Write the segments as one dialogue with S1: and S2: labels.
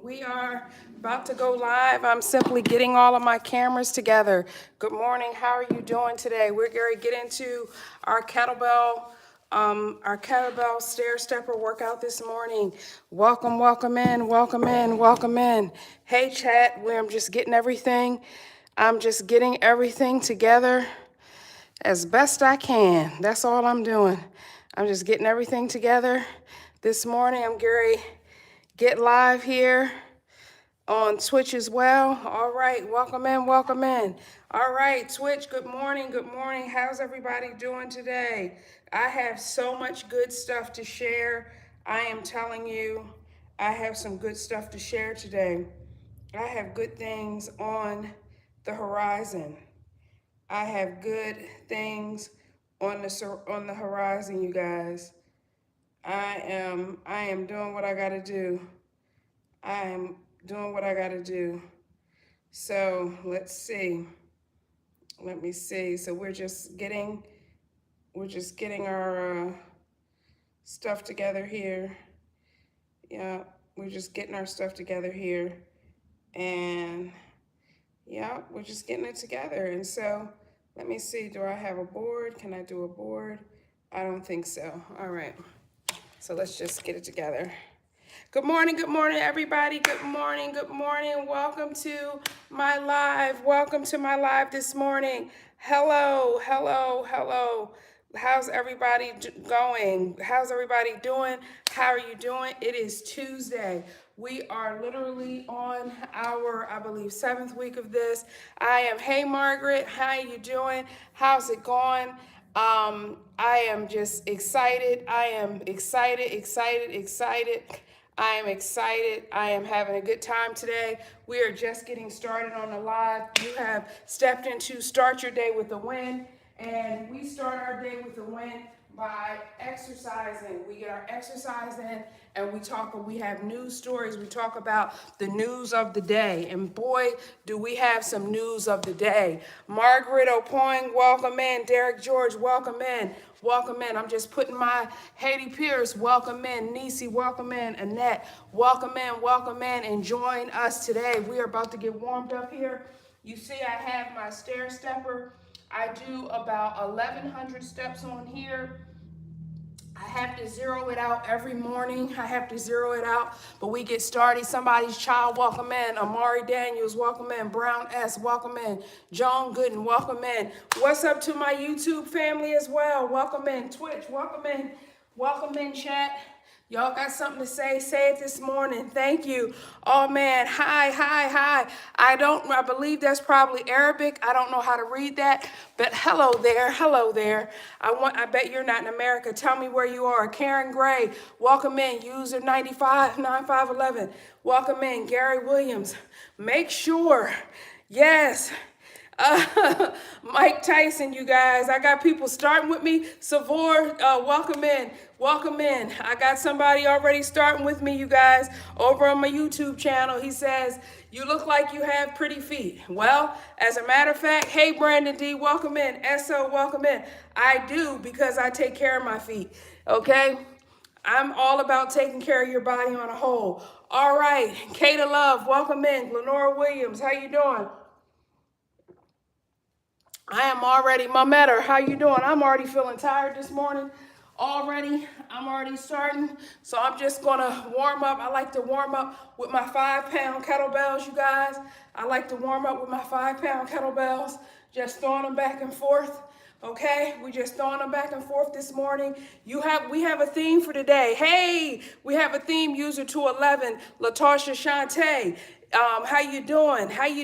S1: We are about to go live. I'm simply getting all of my cameras together. Good morning. How are you doing today? We're going to get into our kettlebell stair stepper workout this morning. Welcome, welcome in, welcome in, welcome in. Hey, chat. I'm just getting everything together as best I can. That's all I'm doing. I'm just getting everything together. This morning, I'm Gary. Get live here on Twitch as well. All right, welcome in, welcome in. All right, Twitch, good morning, good morning. How's everybody doing today? I have so much good stuff to share. I am telling you, I have some good stuff to share today. I have good things on the horizon. I have good things on the horizon, you guys. I am doing what I got to do. I am doing what I got to do. So let's see. Let me see. So we're just getting our stuff together here. Yeah, we're just getting our stuff together here, and yeah, we're just getting it together. And so let me see. Do I have a board? Can I do a board? I don't think so. All right. So let's just get it together. Good morning, everybody. Good morning, good morning. Welcome to my live. Welcome to my live this morning. Hello, hello, hello. How's everybody going? How's everybody doing? How are you doing? It is Tuesday. We are literally on our, I believe, 7th week of this. Hey Margaret, how you doing? How's it going? I am just excited. I am excited. I am excited. I am having a good time today. We are just getting started on the live. You have stepped into Start Your Day with a Win, and we start our day with a win by exercising. We get our exercise in, and we have news stories. We talk about the news of the day, and boy, do we have some news of the day. Margaret Opoing, welcome in. Derek George, welcome in. Welcome in. I'm just putting my Haiti Pierce, welcome in. Nisi, welcome in. Annette, welcome in, and join us today. We are about to get warmed up here. You see, I have my stair stepper. I do about 1,100 steps on here. I have to zero it out every morning. But we get started. Somebody's child, welcome in. Amari Daniels, welcome in. Brown S, welcome in. Joan Gooden, welcome in. What's up to my YouTube family as well? Welcome in. Twitch, welcome in. Welcome in, chat. Y'all got something to say? Say it this morning. Thank you. Oh man, hi. I believe that's probably Arabic. I don't know how to read that, but hello there. I bet you're not in America. Tell me where you are. Karen Gray, welcome in. User 9511. Welcome in. Gary Williams. Make sure. Yes. Mike Tyson, you guys. I got people starting with me. Savor, welcome in. I got somebody already starting with me, you guys, over on my YouTube channel. He says, you look like you have pretty feet. Well, as a matter of fact, hey, Brandon D, welcome in. SO, welcome in. I do, because I take care of my feet, okay? I'm all about taking care of your body on a whole. All right, Kata Love, welcome in. Lenora Williams, how you doing? I am already, Mametter, how you doing? I'm already feeling tired this morning. I'm already starting. So I'm just gonna warm up. I like to warm up with my 5-pound kettlebells, you guys. Just throwing them back and forth. Okay, we just throwing them back and forth this morning. We have a theme for today. Hey, we have a theme, user 211, Latasha Shante. How you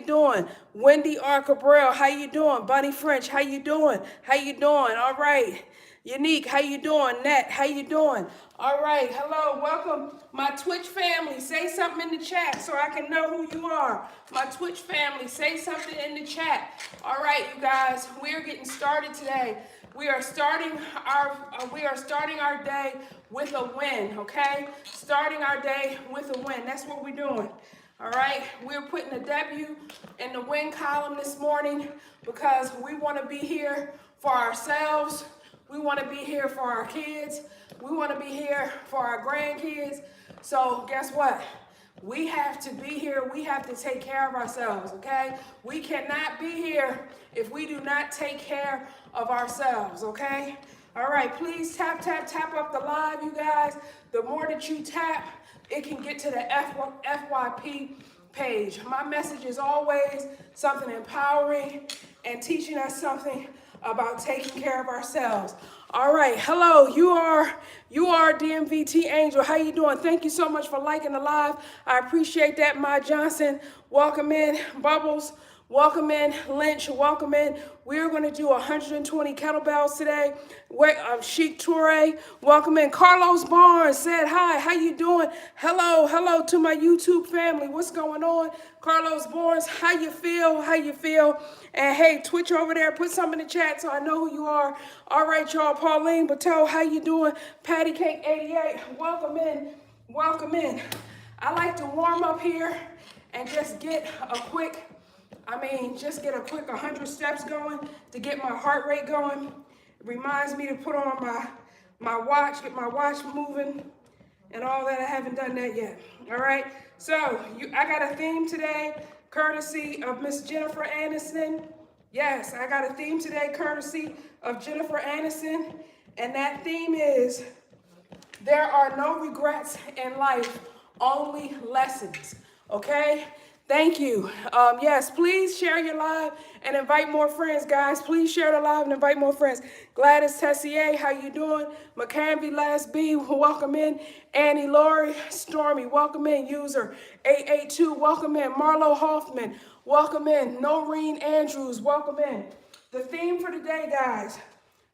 S1: doing? Wendy R. Cabral, how you doing? Bunny French, how you doing? All right. Unique, how you doing? Net, how you doing? All right, hello, welcome, my Twitch family. Say something in the chat so I can know who you are. My Twitch family, say something in the chat. All right, you guys, we are getting started today. We are starting our day with a win, okay? Starting our day with a win. That's what we're doing. All right, we're putting a W in the win column this morning because we want to be here for ourselves. We want to be here for our kids. We want to be here for our grandkids. So guess what? We have to be here. We have to take care of ourselves, okay? We cannot be here if we do not take care of ourselves, okay? All right, please tap, tap, tap up the live, you guys. The more that you tap, it can get to the FYP page. My message is always something empowering and teaching us something about taking care of ourselves. All right, hello, you are DMVT Angel. How you doing? Thank you so much for liking the live. I appreciate that. My Johnson, welcome in. Bubbles, welcome in. Lynch, welcome in. We're going to do 120 kettlebells today. Chic Toure, welcome in. Carlos Barnes said hi. How you doing? Hello to my YouTube family. What's going on? Carlos Barnes, how you feel? How you feel? And hey, Twitch over there, put something in the chat so I know who you are. All right, y'all. Pauline Bateau, how you doing? Patty Cake 88, welcome in. Welcome in. I like to warm up here and just get a quick 100 steps going to get my heart rate going. It reminds me to put on my watch, get my watch moving and all that. I haven't done that yet. All right. So I got a theme today, courtesy of Miss Jennifer Aniston. Yes, I got a theme today, courtesy of Jennifer Aniston. And that theme is, there are no regrets in life, only lessons. Okay? Thank you. Yes, please share your live and invite more friends, guys. Please share the live and invite more friends. Gladys Tessier, how you doing? McCambie Last B, welcome in. Annie Laurie, Stormy, welcome in. User 882, welcome in. Marlo Hoffman, welcome in. Noreen Andrews, welcome in. The theme for today, guys,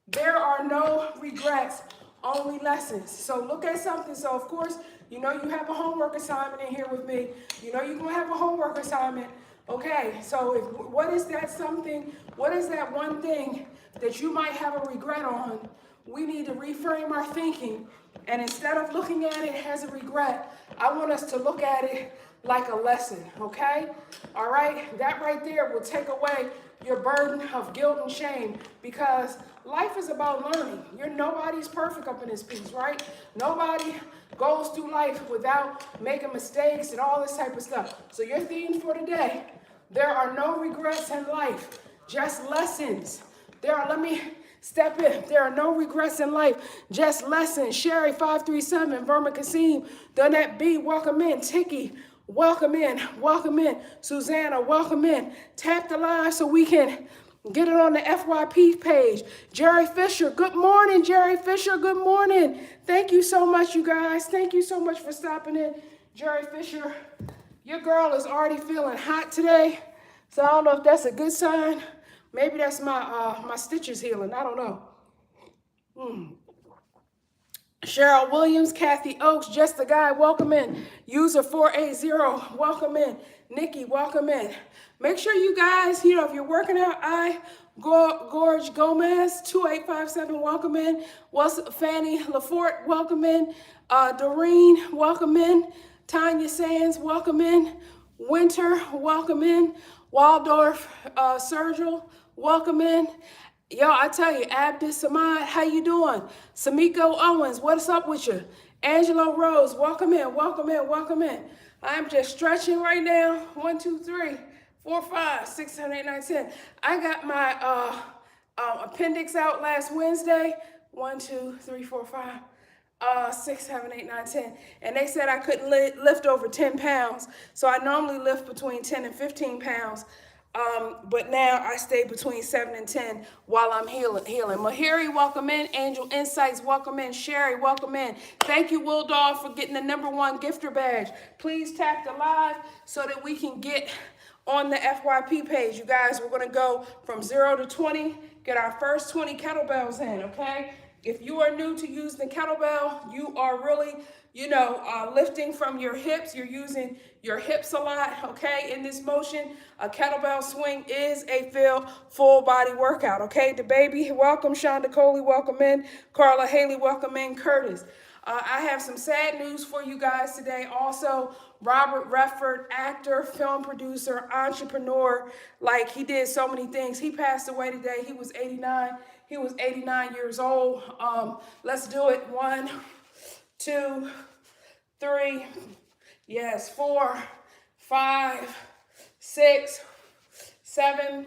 S1: there are no regrets, only lessons. So look at something. So of course, you know you have a homework assignment in here with me. You know you're gonna have a homework assignment. Okay, so what is that something, what is that one thing that you might have a regret on? We need to reframe our thinking. And instead of looking at it as a regret, I want us to look at it like a lesson, okay? All right, that right there will take away your burden of guilt and shame, because life is about learning. Nobody's perfect up in this piece, right? Nobody goes through life without making mistakes and all this type of stuff. So your theme for today, there are no regrets in life, just lessons. Let me step in. There are no regrets in life, just lessons. Sherry 537, Verma Kasim, Donette B, welcome in. Tiki, welcome in. Welcome in. Susanna, welcome in. Tap the line so we can get it on the FYP page. Jerry Fisher, good morning, Jerry Fisher, good morning. Thank you so much, you guys. Thank you so much for stopping in. Jerry Fisher, your girl is already feeling hot today, so I don't know if that's a good sign. Maybe that's my stitches healing. I don't know. Cheryl Williams, Kathy Oakes, Just the Guy, welcome in. User 480, welcome in. Nikki, welcome in. Make sure you guys, if you're working out, Gorge Gomez, 2857, welcome in. Fanny Lafort, welcome in. Doreen, welcome in. Tanya Sands, welcome in. Winter, welcome in. Waldorf, Sergil, welcome in. Yo, I tell you, Abdus Samad, how you doing? Samiko Owens, what's up with you? Angelo Rose, welcome in, welcome in, welcome in. I'm just stretching right now. 1, 2, 3, 4, 5, 6, 7, 8, 9, 10. I got my appendix out last Wednesday. 1, 2, 3, 4, 5, 6, 7, 8, 9, 10. And they said I couldn't lift over 10 pounds. So I normally lift between 10 and 15 pounds. But now I stay between 7 and 10 while I'm healing. Mahiri, welcome in. Angel Insights, welcome in. Sherry, welcome in. Thank you, Will Dog, for getting the #1 gifter badge. Please tap the live so that we can get on the FYP page. You guys, we're going to go from 0 to 20, get our first 20 kettlebells in, okay? If you are new to using the kettlebell, you are really, lifting from your hips. You're using your hips a lot, okay, in this motion. A kettlebell swing is a full body workout, okay? The baby, welcome. Shonda Coley, welcome in. Carla Haley, welcome in. Curtis. I have some sad news for you guys today. Also, Robert Redford, actor, film producer, entrepreneur, he did so many things. He passed away today. He was 89. He was 89 years old. Let's do it. 1, 2, 3. Yes, 4, 5, 6, 7,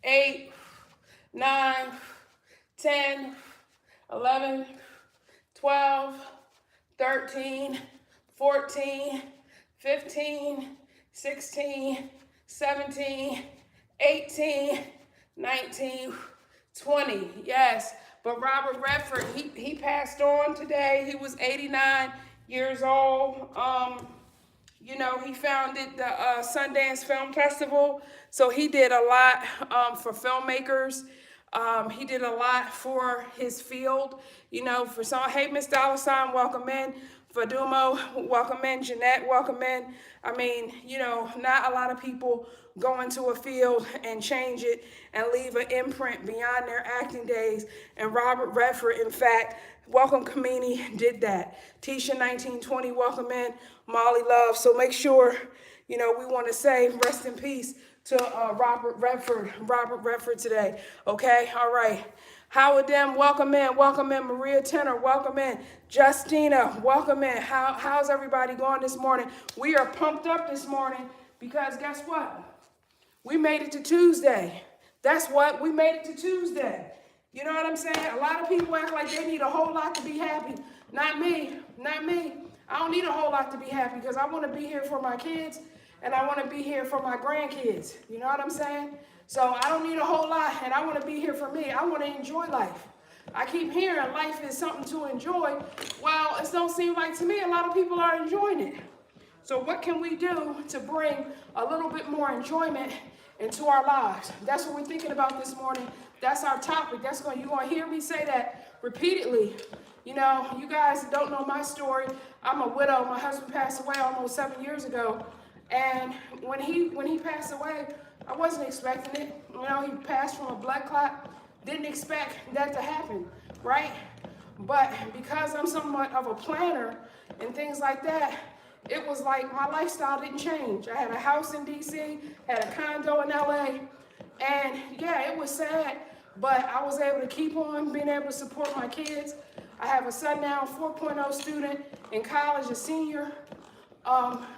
S1: 8, 9, 10, 11, 12, 13, 14, 15, 16, 17, 18, 19, 20. Yes, but Robert Redford, he passed on today. He was 89 years old. You know, he founded the Sundance Film Festival, so he did a lot for filmmakers. He did a lot for his field. You know, for some, hey, Miss Dollar Sign, welcome in. Fadumo, welcome in. Jeanette, welcome in. I mean, you know, not a lot of people go into a field and change it and leave an imprint beyond their acting days. And Robert Redford, in fact, welcome Kamini, did that. Tisha 1920, welcome in. Molly Love. So make sure, you know, we want to say rest in peace to Robert Redford today. Okay, all right. Howard Dem, welcome in. Welcome in. Maria Tenor, welcome in. Justina, welcome in. How's everybody going this morning? We are pumped up this morning because guess what? We made it to Tuesday. That's what, we made it to Tuesday. You know what I'm saying? A lot of people act like they need a whole lot to be happy. Not me, not me. I don't need a whole lot to be happy because I want to be here for my kids and I want to be here for my grandkids. You know what I'm saying? So I don't need a whole lot and I want to be here for me. I want to enjoy life. I keep hearing life is something to enjoy. Well, it don't seem like to me a lot of people are enjoying it. So what can we do to bring a little bit more enjoyment into our lives? That's what we're thinking about this morning. That's our topic. You're going to hear me say that repeatedly. You know, you guys don't know my story. I'm a widow. My husband passed away almost 7 years ago. And when he passed away, I wasn't expecting it. You know, he passed from a blood clot. Didn't expect that to happen, right? But because I'm somewhat of a planner and things like that, it was like my lifestyle didn't change. I had a house in DC, had a condo in LA, and yeah, it was sad, but I was able to keep on being able to support my kids. I have a son now, 4.0 student in college, a senior,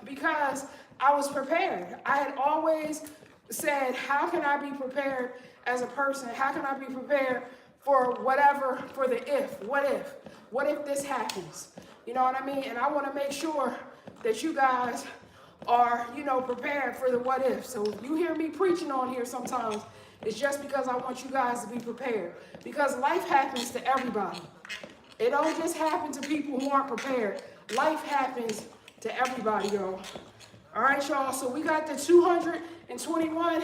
S1: because I was prepared. I had always said, how can I be prepared as a person? How can I be prepared for whatever, for the if? What if this happens? You know what I mean? And I want to make sure that you guys are, you know, prepared for the what if. So if you hear me preaching on here sometimes, it's just because I want you guys to be prepared. Because life happens to everybody. It don't just happen to people who aren't prepared. Life happens to everybody, y'all. All right, y'all. So we got the 221.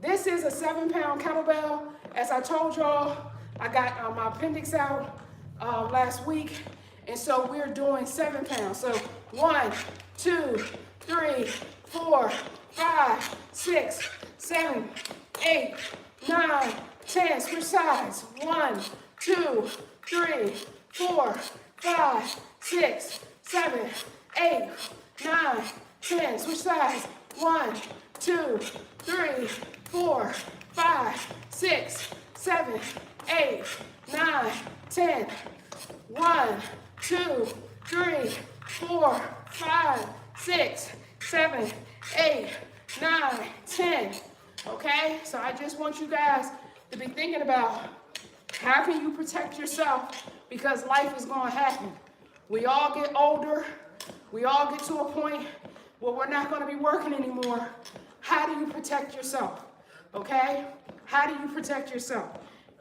S1: This is a 7-pound kettlebell. As I told y'all, I got my appendix out last week. And so we're doing 7 pounds. So 1, 2, 3, 4, 5, 6, 7, 8, 9, 10. Switch sides. 1, 2, 3, 4, 5, 6, 7, 8, 9, 10. Switch sides. 1, 2, 3, 4, 5, 6, 7, 8, 9, 10. 1, 2, 3, 4, 5, 6, 7, 8, 9, 10. Okay? So I just want you guys to be thinking about how can you protect yourself because life is going to happen. We all get older. We all get to a point where we're not going to be working anymore. How do you protect yourself? Okay? How do you protect yourself?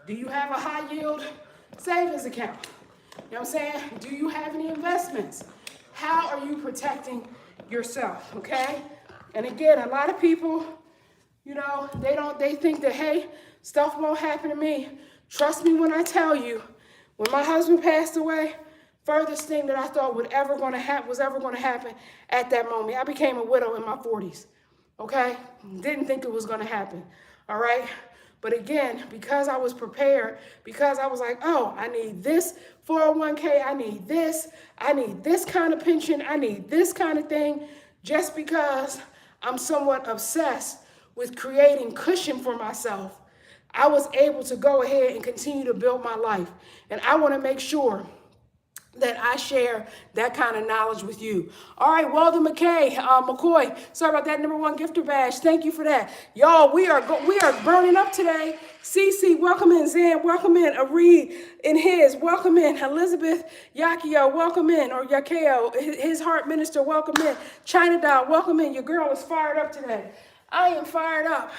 S1: Do you have a high yield savings account? You know what I'm saying? Do you have any investments? How are you protecting yourself, okay? And again, a lot of people, you know, they think that, hey, stuff won't happen to me. Trust me when I tell you, when my husband passed away, furthest thing that I thought was ever going to happen at that moment. I became a widow in my 40s, okay? Didn't think it was going to happen, all right? But again, because I was prepared, because I was like, oh, I need this 401k, I need this kind of pension, I need this kind of thing, just because I'm somewhat obsessed with creating cushion for myself, I was able to go ahead and continue to build my life. And I want to make sure that I share that kind of knowledge with you. All right, Walden McCoy, sorry about that, #1 gifter badge. Thank you for that. Y'all, we are burning up today. Cece, welcome in. Zan, welcome in. Areed in his, welcome in. Elizabeth Yakio, welcome in. Or Yakeo, his heart minister, welcome in. China Doll, welcome in. Your girl is fired up today. I am fired up.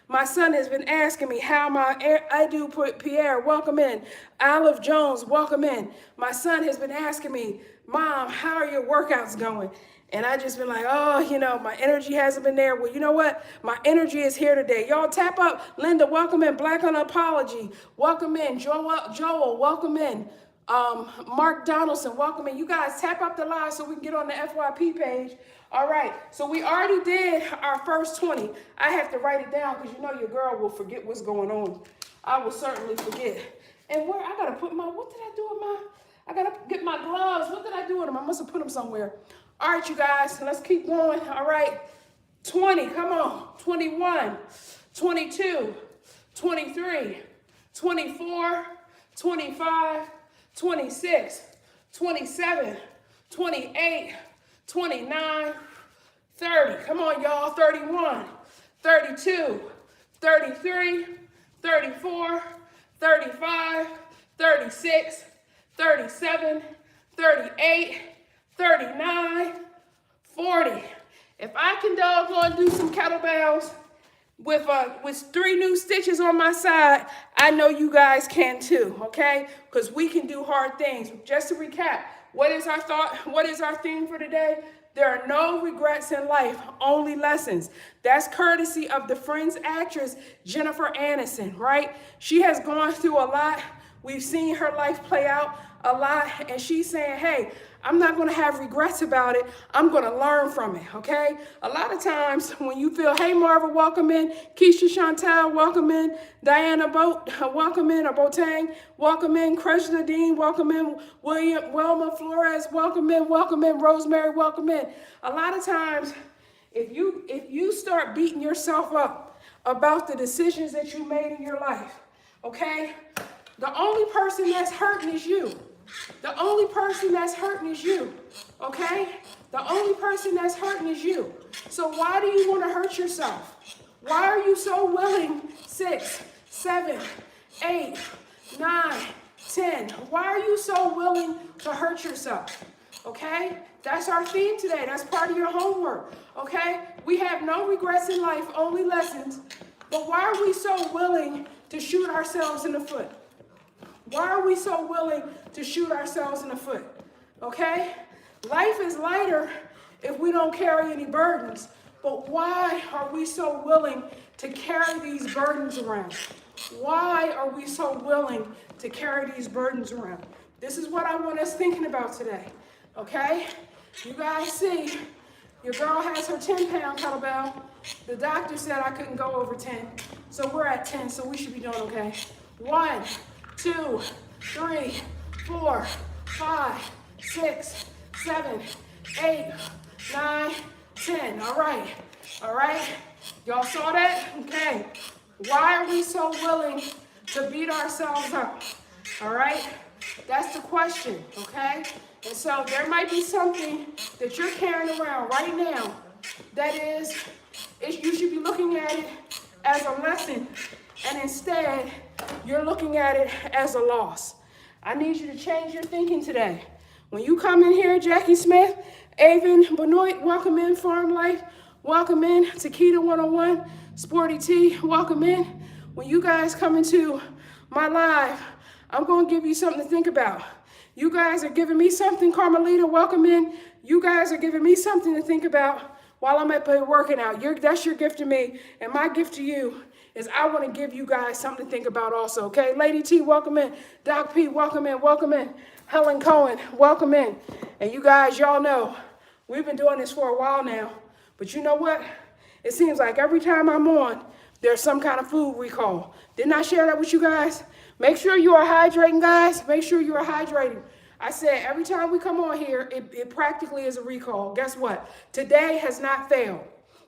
S1: My son has been asking me how I do put Pierre, welcome in. Olive Jones, welcome in. My son has been asking me, Mom, how are your workouts going? And I just been like, oh, you know, my energy hasn't been there. Well, you know what? My energy is here today. Y'all tap up. Linda, welcome in. Black on Apology, welcome in. Joel, welcome in. Mark Donaldson, welcome in. You guys tap up the live so we can get on the FYP page. All right, so we already did our first 20. I have to write it down because you know your girl will forget what's going on. I will certainly forget. And where I gotta put what did I do with I gotta get my gloves. What did I do with them? I must have put them somewhere. All right, you guys, let's keep going. All right, 20, come on. 21, 22, 23, 24, 25, 26, 27, 28, 29, 30. Come on, y'all. 31, 32, 33, 34, 35, 36, 37, 38, 39, 40. If I can doggone do some kettlebells with 3 new stitches on my side, I know you guys can too, okay? Because we can do hard things. Just to recap, what is our thought? What is our theme for today? There are no regrets in life, only lessons. That's courtesy of the Friends actress, Jennifer Aniston, right? She has gone through a lot. We've seen her life play out a lot, and she's saying, hey, I'm not going to have regrets about it. I'm going to learn from it, okay? A lot of times when you feel, hey, Marva, welcome in. Keisha Chantal, welcome in. Diana Boat, welcome in. Or Botang, welcome in. Krishna Dean, welcome in. Wilma Flores, welcome in. Welcome in. Rosemary, welcome in. A lot of times, if you start beating yourself up about the decisions that you made in your life, okay, the only person that's hurting is you. The only person that's hurting is you, okay? The only person that's hurting is you. So why do you want to hurt yourself? Why are you so willing? 6, 7, 8, 9, 10. Why are you so willing to hurt yourself? Okay? That's our theme today. That's part of your homework, okay? We have no regrets in life, only lessons. But why are we so willing to shoot ourselves in the foot? Why are we so willing to shoot ourselves in the foot? Okay? Life is lighter if we don't carry any burdens. But why are we so willing to carry these burdens around? Why are we so willing to carry these burdens around? This is what I want us thinking about today. Okay? You guys see, your girl has her 10-pound kettlebell. The doctor said I couldn't go over 10. So we're at 10, so we should be doing okay. 1, 2, 3, 4, 5, 6, 7, 8, 9, 10. All right. All right. Y'all saw that? Okay. Why are we so willing to beat ourselves up? All right. That's the question. Okay. And so there might be something that you're carrying around right now that you should be looking at it as a lesson, and instead you're looking at it as a loss. I need you to change your thinking today. When you come in here, Jackie Smith, Avon Benoit, welcome in. Farm Life, welcome in. Takeda 101, Sporty T, welcome in. When you guys come into my live, I'm going to give you something to think about. You guys are giving me something. Carmelita, welcome in. You guys are giving me something to think about while I'm up here working out. That's your gift to me, and my gift to you is I want to give you guys something to think about also, okay? Lady T, welcome in. Doc P, welcome in, welcome in. Helen Cohen, welcome in. And you guys, y'all know, we've been doing this for a while now, but you know what? It seems like every time I'm on, there's some kind of food recall. Didn't I share that with you guys? Make sure you are hydrating, guys. Make sure you are hydrating. I said every time we come on here, it practically is a recall. Guess what? Today has not failed.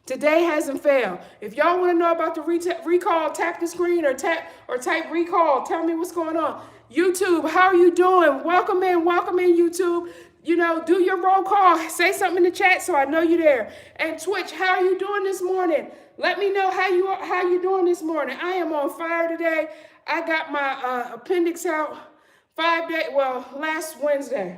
S1: Today hasn't failed. If y'all want to know about the recall, tap the screen or type recall. Tell me what's going on. YouTube, how are you doing? Welcome in, YouTube. You know, do your roll call. Say something in the chat so I know you're there. And Twitch, how are you doing this morning? Let me know how you doing this morning. I am on fire today. I got my appendix out last Wednesday.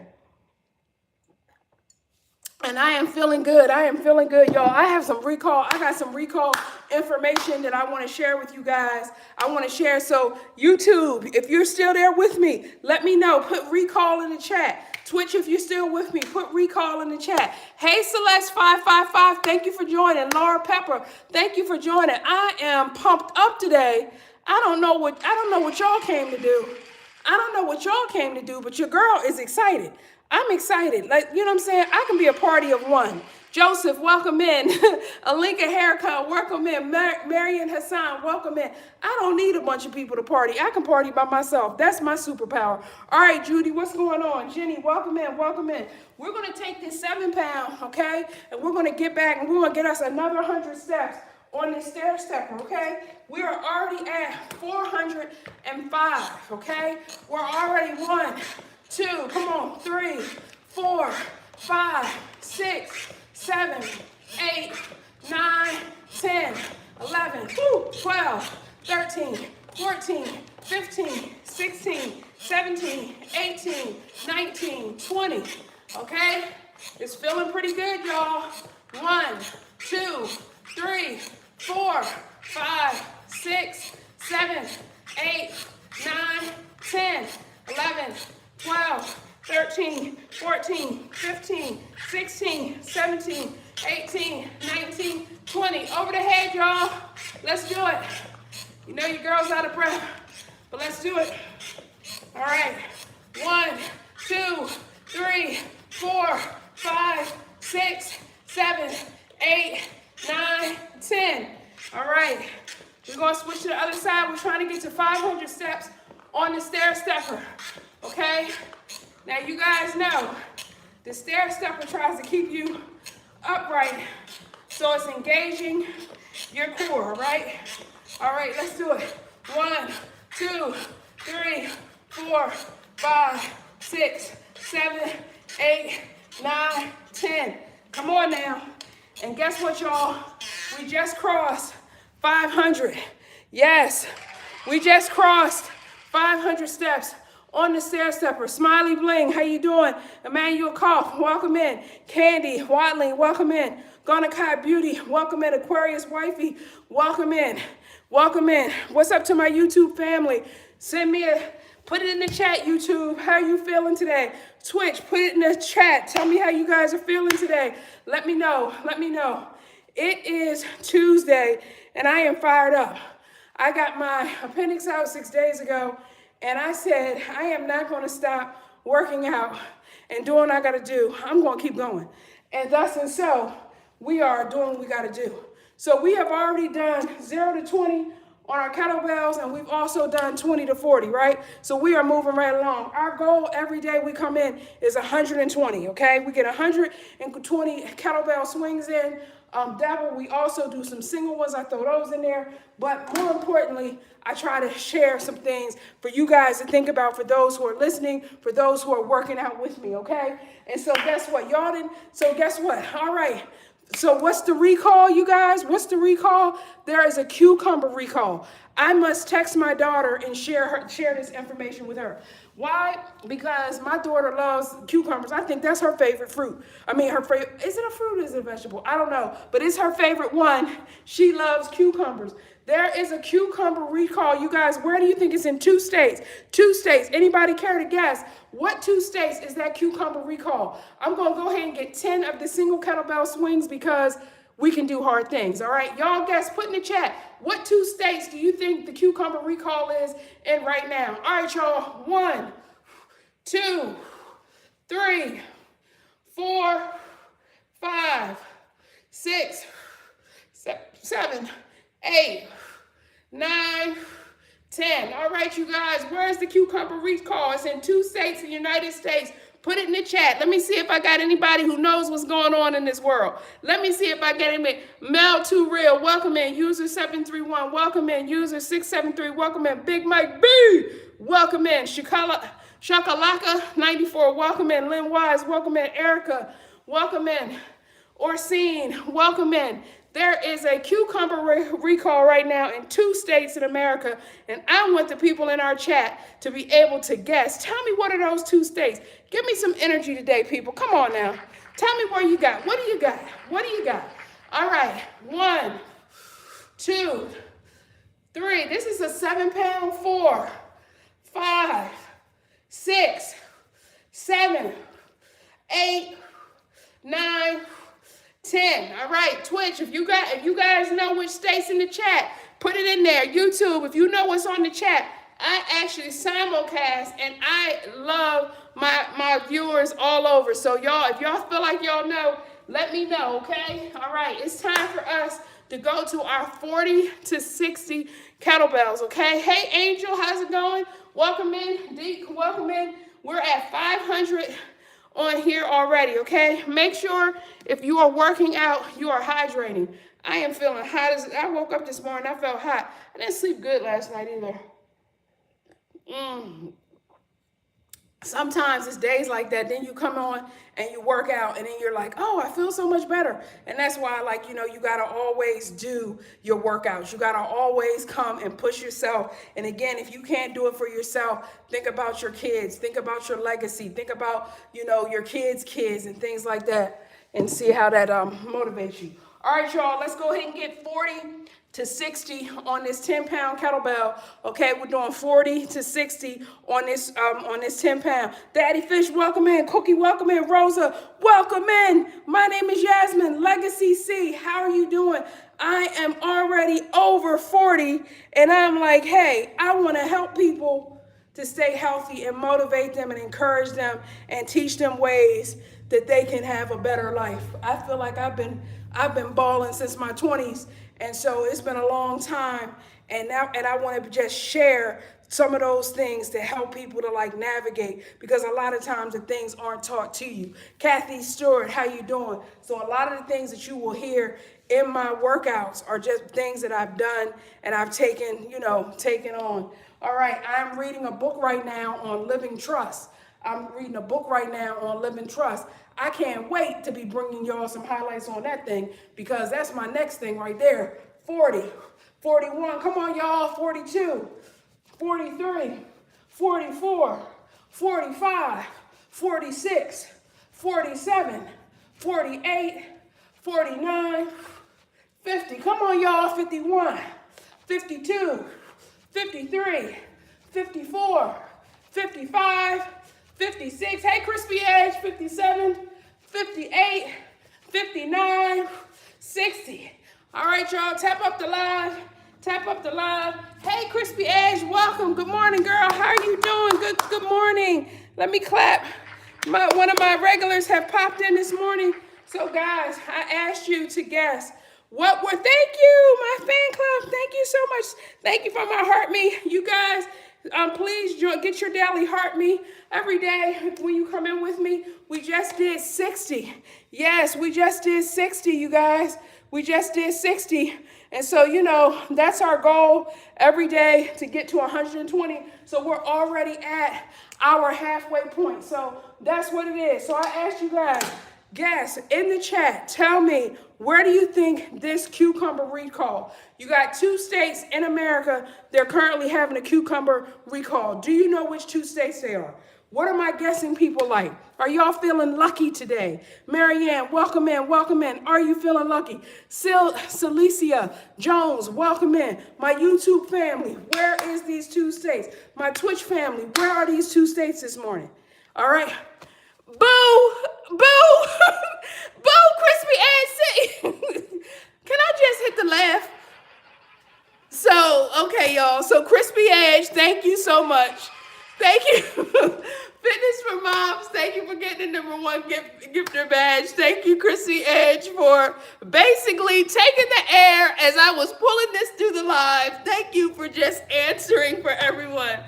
S1: And I am feeling good. Y'all. I got some recall information that I want to share with you guys. So YouTube, if you're still there with me, let me know. Put recall in the chat. Twitch, if you're still with me, put recall in the chat. Hey, Celeste555, thank you for joining. Laura Pepper, thank you for joining. I am pumped up today. I don't know what y'all came to do. But your girl is excited. I'm excited. Like, you know what I'm saying? I can be a party of one. Joseph, welcome in. Alinka Haircut, welcome in. Marian Hassan, welcome in. I don't need a bunch of people to party. I can party by myself. That's my superpower. All right, Judy, what's going on? Jenny, welcome in. We're going to take this 7-pound, okay? And we're going to get back and we're going to get us another 100 steps on this stair stepper, okay? We are already at 405, okay? We're already 1, 2, come on, 3, 4, 5, 6, 7, 8, 9, 10, 11, 12, 13, 14, 15, 16, 17, 18, 19, 20, okay? It's feeling pretty good, y'all. 1, 2, 3, 4, 5, 6, 7, 8, 9, 10, 11, 12, 13, 14, 15, 16, 17, 18, 19, 20. Over the head, y'all. Let's do it. You know your girl's out of breath, but let's do it. All right. 1, 2, 3, 4, 5, 6, 7, 8, 9, 10. All right. We're going to switch to the other side. We're trying to get to 500 steps on the stair stepper. Okay? Now you guys know the stair stepper tries to keep you upright, so it's engaging your core, right? All right, let's do it. 1, 2, 3, 4, 5, 6, 7, 8, 9, 10. Come on now. And guess what, y'all? We just crossed 500. Yes, we just crossed 500 steps on the stair stepper. Smiley Bling, how you doing? Emmanuel Koff, welcome in. Candy Watling, welcome in. Gonakai Beauty, welcome in. Aquarius Wifey, welcome in. What's up to my YouTube family? Put it in the chat, YouTube. How are you feeling today? Twitch, put it in the chat. Tell me how you guys are feeling today. Let me know. It is Tuesday, and I am fired up. I got my appendix out 6 days ago, and I said, I am not going to stop working out and doing what I got to do. I'm going to keep going. And thus and so, we are doing what we got to do. So we have already done 0 to 20 on our kettlebells, and we've also done 20 to 40, right? So we are moving right along. Our goal every day we come in is 120, okay? We get 120 kettlebell swings in. Double, we also do some single ones. I throw those in there. But more importantly, I try to share some things for you guys to think about, for those who are listening, for those who are working out with me, okay? And so guess what? All right. So what's the recall, you guys? What's the recall? There is a cucumber recall. I must text my daughter and share this information with her. Why? Because my daughter loves cucumbers. I think that's her favorite fruit. I mean, her favorite, is it a fruit or is it a vegetable? I don't know, but it's her favorite one. She loves cucumbers. There is a cucumber recall, you guys. Where do you think it's in? 2 states. 2 states. Anybody care to guess? What 2 states is that cucumber recall? I'm going to go ahead and get 10 of the single kettlebell swings because we can do hard things, all right? Y'all guess, put in the chat, what 2 states do you think the cucumber recall is in right now? All right, y'all. 1, 2, 3, 4, 5, 6, 7, 8, 9, 10. All right, you guys, where's the cucumber recall? It's in 2 states in the United States. Put it in the chat. Let me see if I got anybody who knows what's going on in this world. Let me see if I get anybody. Mel Too Real, welcome in. User 731, welcome in. User 673, welcome in. Big Mike B, welcome in. Shakalaka 94, welcome in. Lynn Wise, welcome in. Erica, welcome in. Orsine, welcome in. There is a cucumber recall right now in 2 states in America, and I want the people in our chat to be able to guess. Tell me what are those 2 states. Give me some energy today, people. Come on now. Tell me where you got. What do you got? What do you got? All right. 1, 2, 3. This is a 7-pound. 4, 5, 6, 7, 8, 9, 10. All right, Twitch, if you guys know which states in the chat, put it in there. YouTube, if you know what's on the chat, I actually simulcast, and I love my viewers all over. So y'all, if y'all feel like y'all know, let me know, okay? All right, it's time for us to go to our 40 to 60 kettlebells, okay? Hey, Angel, how's it going? Welcome in. Deke, welcome in. We're at 500 on here already, okay? Make sure if you are working out, you are hydrating. I am feeling hot. I woke up this morning, I felt hot. I didn't sleep good last night either. Sometimes it's days like that, then you come on and you work out, and then you're like, oh, I feel so much better. And that's why, like, you know, you got to always do your workouts. You got to always come and push yourself. And again, if you can't do it for yourself, think about your kids. Think about your legacy. Think about, you know, your kids' kids and things like that, and see how that motivates you. All right, y'all, let's go ahead and get 40 to 60 on this 10-pound kettlebell. Okay, we're doing 40 to 60 on this 10-pound. Daddy Fish, welcome in. Cookie, welcome in. Rosa, welcome in. My name is Yasmin. Legacy C, how are you doing? I am already over 40, and I'm like, hey, I want to help people to stay healthy and motivate them and encourage them and teach them ways that they can have a better life. I feel like I've been balling since my 20s. And so it's been a long time, and I want to just share some of those things to help people to like navigate, because a lot of times the things aren't taught to you. Kathy Stewart, how you doing? So a lot of the things that you will hear in my workouts are just things that I've done and I've taken on. All right, I'm reading a book right now on living trust. I can't wait to be bringing y'all some highlights on that thing, because that's my next thing right there. 40, 41, come on y'all, 42, 43, 44, 45, 46, 47, 48, 49, 50. Come on y'all, 51, 52, 53, 54, 55, 56, hey Crispy Edge, 57, 58, 59, 60. All right, y'all, tap up the live. Hey Crispy Edge, welcome. Good morning, girl. How are you doing? Good morning. Let me clap. One of my regulars have popped in this morning. So guys, I asked you to guess what were, thank you, my fan club. Thank you so much. Thank you for my heart me. You guys, please get your daily heart me every day when you come in with me. We just did 60. Yes, we just did 60, you guys. We just did 60. And so, you know, that's our goal every day, to get to 120. So we're already at our halfway point. So that's what it is. So I asked you guys, guess in the chat, tell me, where do you think this cucumber recall? You got 2 states in America, they're currently having a cucumber recall. Do you know which 2 states they are? What are my guessing people like? Are y'all feeling lucky today? Marianne, welcome in, welcome in. Are you feeling lucky? Celicia Jones, welcome in. My YouTube family, where is these 2 states? My Twitch family, where are these 2 states this morning? All right. Boo, boo, boo, Crispy Edge. Can I just hit the laugh? So, okay, y'all. So Crispy Edge, thank you so much. Thank you. Fitness for Moms, thank you for getting the #1 gifter badge. Thank you, Crispy Edge, for basically taking the air as I was pulling this through the live. Thank you for just answering for everyone.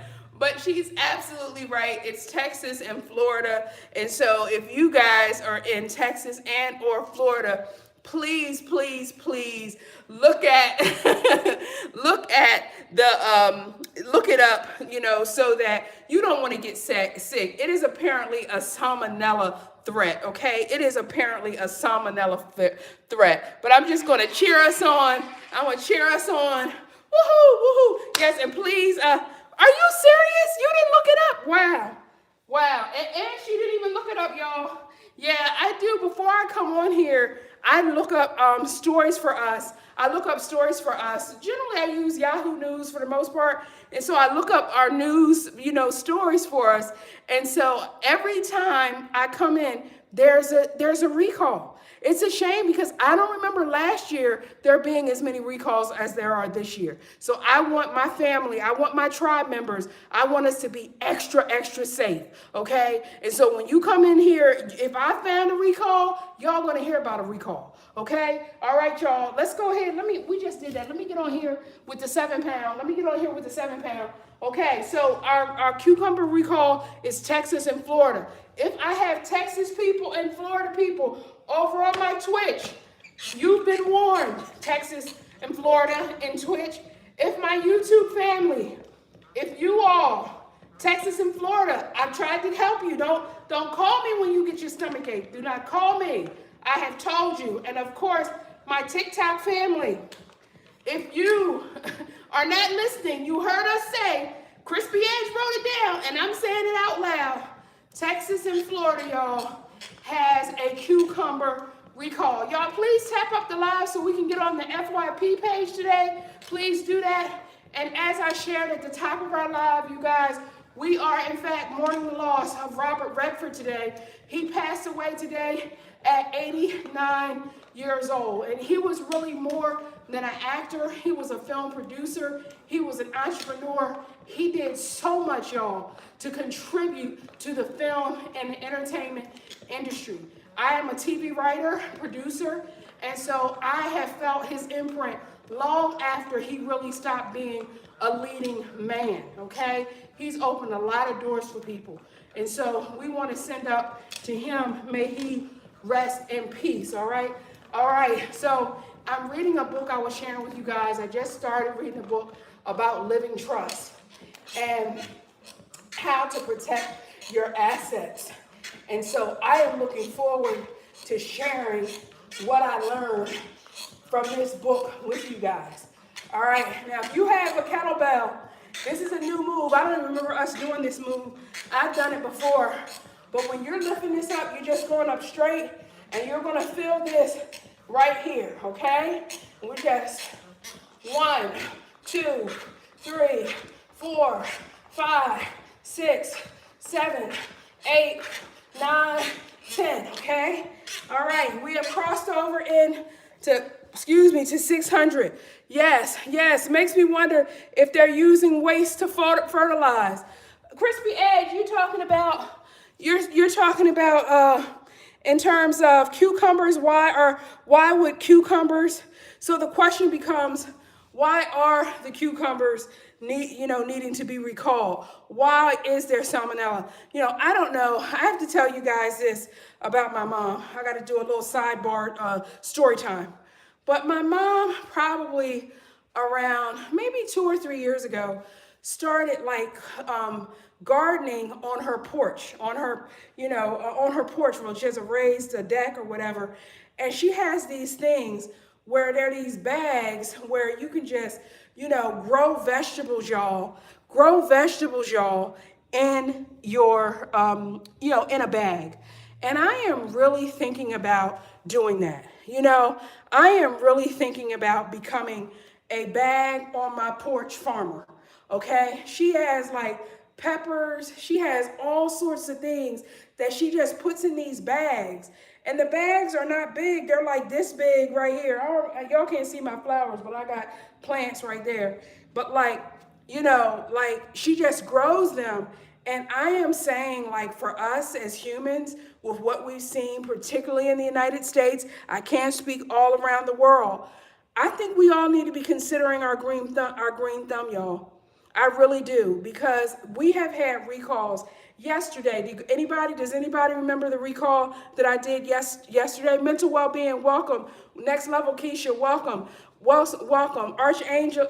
S1: But she's absolutely right. It's Texas and Florida. And so if you guys are in Texas and or Florida, please, please, please look at look at look it up, so that you don't want to get sick. It is apparently a salmonella threat, okay? It is apparently a salmonella threat. But I'm just going to cheer us on. I'm going to cheer us on. Woohoo, woohoo. Yes, and please, are you serious? You didn't look it up? Wow. Wow. And she didn't even look it up, y'all. Yeah, I do. Before I come on here, I look up stories for us. I look up stories for us. Generally, I use Yahoo News for the most part. And so I look up our news, stories for us. And so every time I come in, there's a recall. It's a shame because I don't remember last year there being as many recalls as there are this year. So I want my family, I want my tribe members, I want us to be extra, extra safe, okay? And so when you come in here, if I found a recall, y'all gonna hear about a recall, okay? All right, y'all, let's go ahead. We just did that. Let me get on here with the 7 pound. Okay, so our cucumber recall is Texas and Florida. If I have Texas people and Florida people over on my Twitch, you've been warned, Texas and Florida and Twitch. If my YouTube family, if you all, Texas and Florida, I've tried to help you. Don't call me when you get your stomach ache. Do not call me. I have told you. And of course, my TikTok family, if you are not listening, you heard us say, Crispy Edge wrote it down, and I'm saying it out loud. Texas and Florida, y'all, has a cucumber recall. Y'all, please tap up the live so we can get on the FYP page today. Please do that. And as I shared at the top of our live, you guys, we are, in fact, mourning the loss of Robert Redford today. He passed away today at 89 years old. And he was really more than an actor. He was a film producer. He was an entrepreneur. He did so much, y'all, to contribute to the film and the entertainment industry. I am a TV writer, producer, and so I have felt his imprint long after he really stopped being a leading man, okay? He's opened a lot of doors for people. And so we want to send up to him, may he rest in peace, all right? All right, so I'm reading a book I was sharing with you guys. I just started reading a book about living trust and how to protect your assets. And so I am looking forward to sharing what I learned from this book with you guys. All right, now if you have a kettlebell, this is a new move. I don't even remember us doing this move. I've done it before. But when you're lifting this up, you're just going up straight, and you're going to feel this right here, okay? We're just 1, 2, 3, 4, 5, 6, 7, 8, 9, 10, okay? All right, we have crossed over to 600. Yes, makes me wonder if they're using waste to fertilize. Crispy Edge, you're talking about in terms of cucumbers, why would cucumbers, so the question becomes, why are the cucumbers needing to be recalled? Why is there salmonella? I don't know. I have to tell you guys this about my mom. I got to do a little sidebar story time. But my mom probably around maybe 2 or 3 years ago started gardening on her porch, on her porch. Well, she has a raised deck or whatever. And she has these things where there are these bags where you can just, grow vegetables, y'all. Grow vegetables, y'all, in your, in a bag. And I am really thinking about doing that. I am really thinking about becoming a bag on my porch farmer, okay? She has peppers. She has all sorts of things that she just puts in these bags. And the bags are not big. They're like this big right here. Y'all can't see my flowers, but I got plants right there. But she just grows them. And I am saying, for us as humans, with what we've seen, particularly in the United States, I can't speak all around the world. I think we all need to be considering our green thumb, y'all. I really do, because we have had recalls yesterday. Does anybody remember the recall that I did yesterday? Mental well-being, welcome. Next level, Keisha, welcome. Welcome. Archangel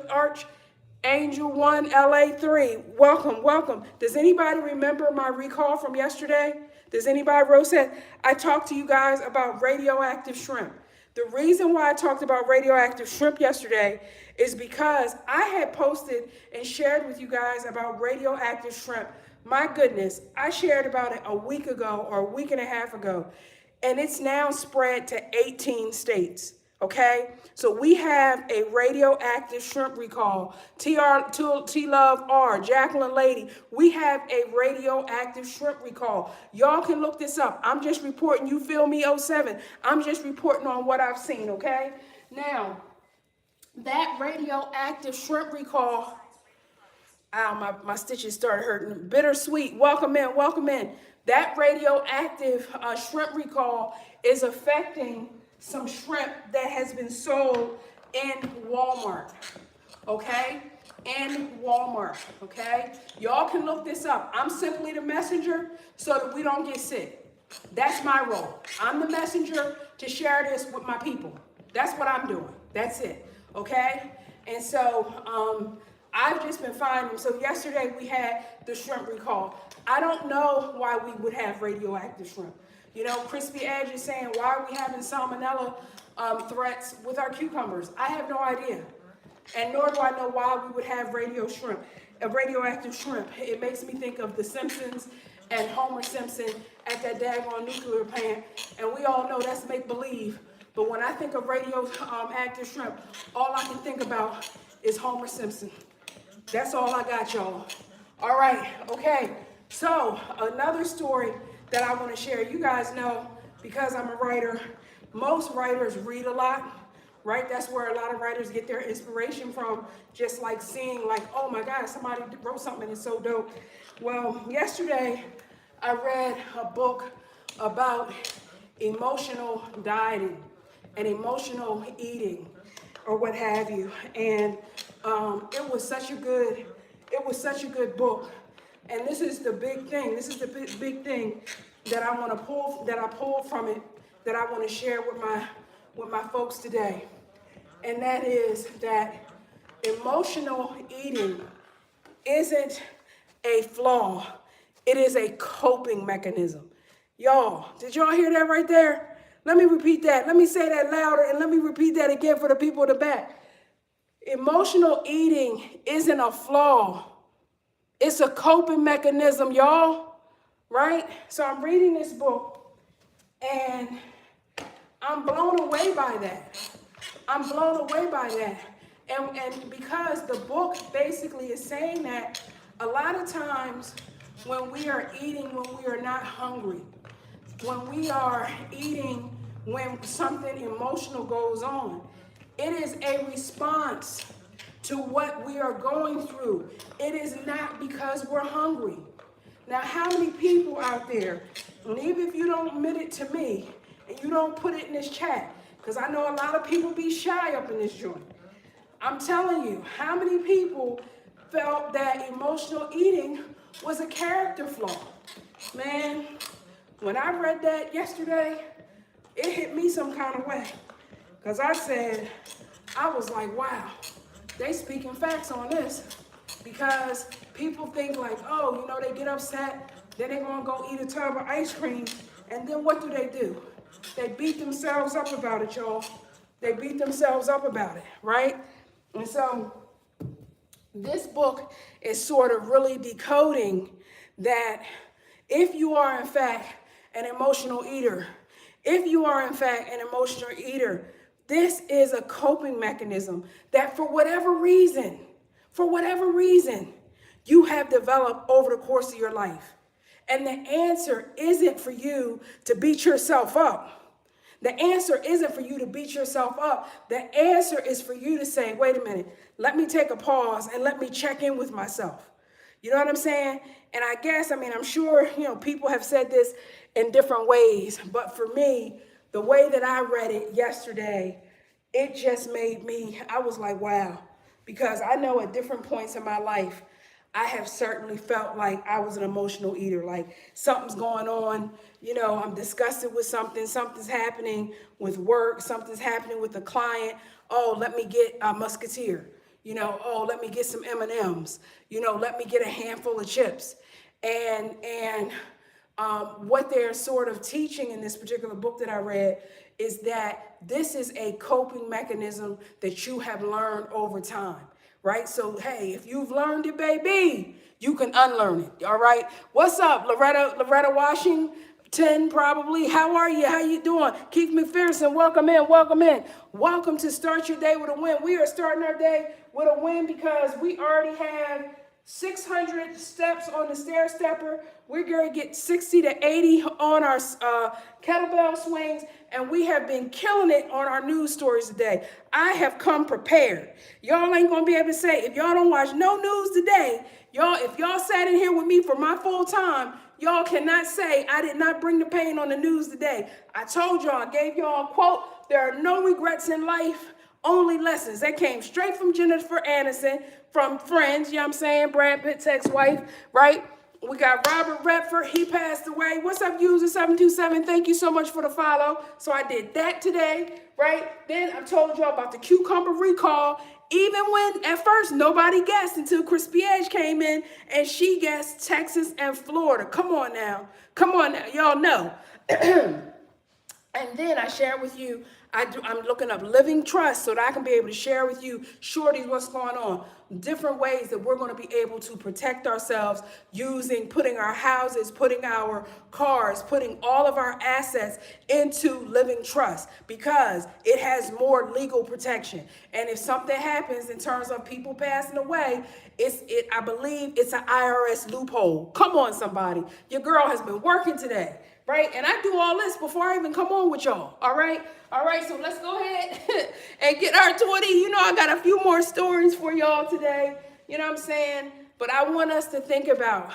S1: 1, LA 3, welcome, welcome. Does anybody remember my recall from yesterday? Does anybody? Rose said, I talked to you guys about radioactive shrimp. The reason why I talked about radioactive shrimp yesterday is because I had posted and shared with you guys about radioactive shrimp. My goodness, I shared about it a week ago or a week and a half ago, and it's now spread to 18 states. Okay, so we have a radioactive shrimp recall. T Love R, Jacqueline Lady, we have a radioactive shrimp recall. Y'all can look this up. I'm just reporting. You feel me? '07. I'm just reporting on what I've seen. Okay, now that radioactive shrimp recall. Ow, my stitches started hurting. Bittersweet, welcome in, welcome in. That radioactive shrimp recall is affecting some shrimp that has been sold in Walmart, okay? In Walmart, okay? Y'all can look this up. I'm simply the messenger so that we don't get sick. That's my role. I'm the messenger to share this with my people. That's what I'm doing. That's it, okay? And so I've just been finding. So yesterday we had the shrimp recall. I don't know why we would have radioactive shrimp. You know, Crispy Edge is saying, why are we having salmonella threats with our cucumbers? I have no idea. And nor do I know why we would have radioactive shrimp. It makes me think of The Simpsons and Homer Simpson at that daggone nuclear plant. And we all know that's make-believe. But when I think of radioactive shrimp, all I can think about is Homer Simpson. That's all I got, y'all. All right, okay. So another story that I want to share. You guys know, because I'm a writer, most writers read a lot, right? That's where a lot of writers get their inspiration from, just like seeing like, oh my God, somebody wrote something that's so dope. Well, yesterday I read a book about emotional dieting and emotional eating or what have you. And it was such a good book. And this is the big thing. This is the big thing that I pulled from it, that I want to share with my folks today. And that is that emotional eating isn't a flaw. It is a coping mechanism. Y'all, did y'all hear that right there? Let me repeat that. Let me say that louder, and let me repeat that again for the people in the back. Emotional eating isn't a flaw. It's a coping mechanism, y'all, right? So I'm reading this book, and I'm blown away by that. I'm blown away by that. And because the book basically is saying that a lot of times when we are eating when we are not hungry, when we are eating when something emotional goes on, it is a response to what we are going through. It is not because we're hungry. Now, how many people out there, and even if you don't admit it to me, and you don't put it in this chat, because I know a lot of people be shy up in this joint. I'm telling you, how many people felt that emotional eating was a character flaw? Man, when I read that yesterday, it hit me some kind of way. Because I was like, wow, they speaking facts on this. Because people think like, oh, you know, they get upset, then they're going to go eat a tub of ice cream, and then what do? They beat themselves up about it, y'all. They beat themselves up about it, right? And so this book is sort of really decoding that if you are, in fact, an emotional eater, this is a coping mechanism that for whatever reason, you have developed over the course of your life. And the answer isn't for you to beat yourself up. The answer isn't for you to beat yourself up. The answer is for you to say, wait a minute, let me take a pause and let me check in with myself. You know what I'm saying? And I guess, I'm sure, people have said this in different ways, but for me, the way that I read it yesterday, it just made me, I was like, wow, because I know at different points in my life, I have certainly felt like I was an emotional eater, like something's going on, you know, I'm disgusted with something, something's happening with work, something's happening with the client. Oh, let me get a Musketeer, you know, oh, let me get some M&Ms, you know, let me get a handful of chips. And what they're sort of teaching in this particular book that I read is that this is a coping mechanism that you have learned over time, right? So, hey, if you've learned it, baby, you can unlearn it, all right? What's up, Loretta Washington, probably. How are you? How you doing? Keith McPherson, welcome in, welcome in. Welcome to Start Your Day with a Win. We are starting our day with a win because we already have 600 steps on the Stairstepper. We're going to get 60 to 80 on our kettlebell swings, and we have been killing it on our news stories today. I have come prepared. Y'all ain't going to be able to say, if y'all don't watch no news today, y'all, if y'all sat in here with me for my full time, y'all cannot say I did not bring the pain on the news today. I told y'all, I gave y'all a quote, there are no regrets in life, only lessons. That came straight from Jennifer Aniston, from Friends, you know what I'm saying? Brad Pitt's ex-wife, right? We got Robert Redford, he passed away. What's up, user 727? Thank you so much for the follow. So I did that today, right? Then I told y'all about the cucumber recall, even when at first nobody guessed until Crispy Edge came in and she guessed Texas and Florida. Come on now. Come on now. Y'all know. And then I share with you, I'm looking up living trust so that I can be able to share with you, shorty, what's going on. Different ways that we're going to be able to protect ourselves using, putting our houses, putting our cars, putting all of our assets into living trust because it has more legal protection. And if something happens in terms of people passing away, I believe it's an IRS loophole. Come on, somebody. Your girl has been working today. Right? And I do all this before I even come on with y'all. All right? All right, so let's go ahead and get our 20. You know, I got a few more stories for y'all today. You know what I'm saying? But I want us to think about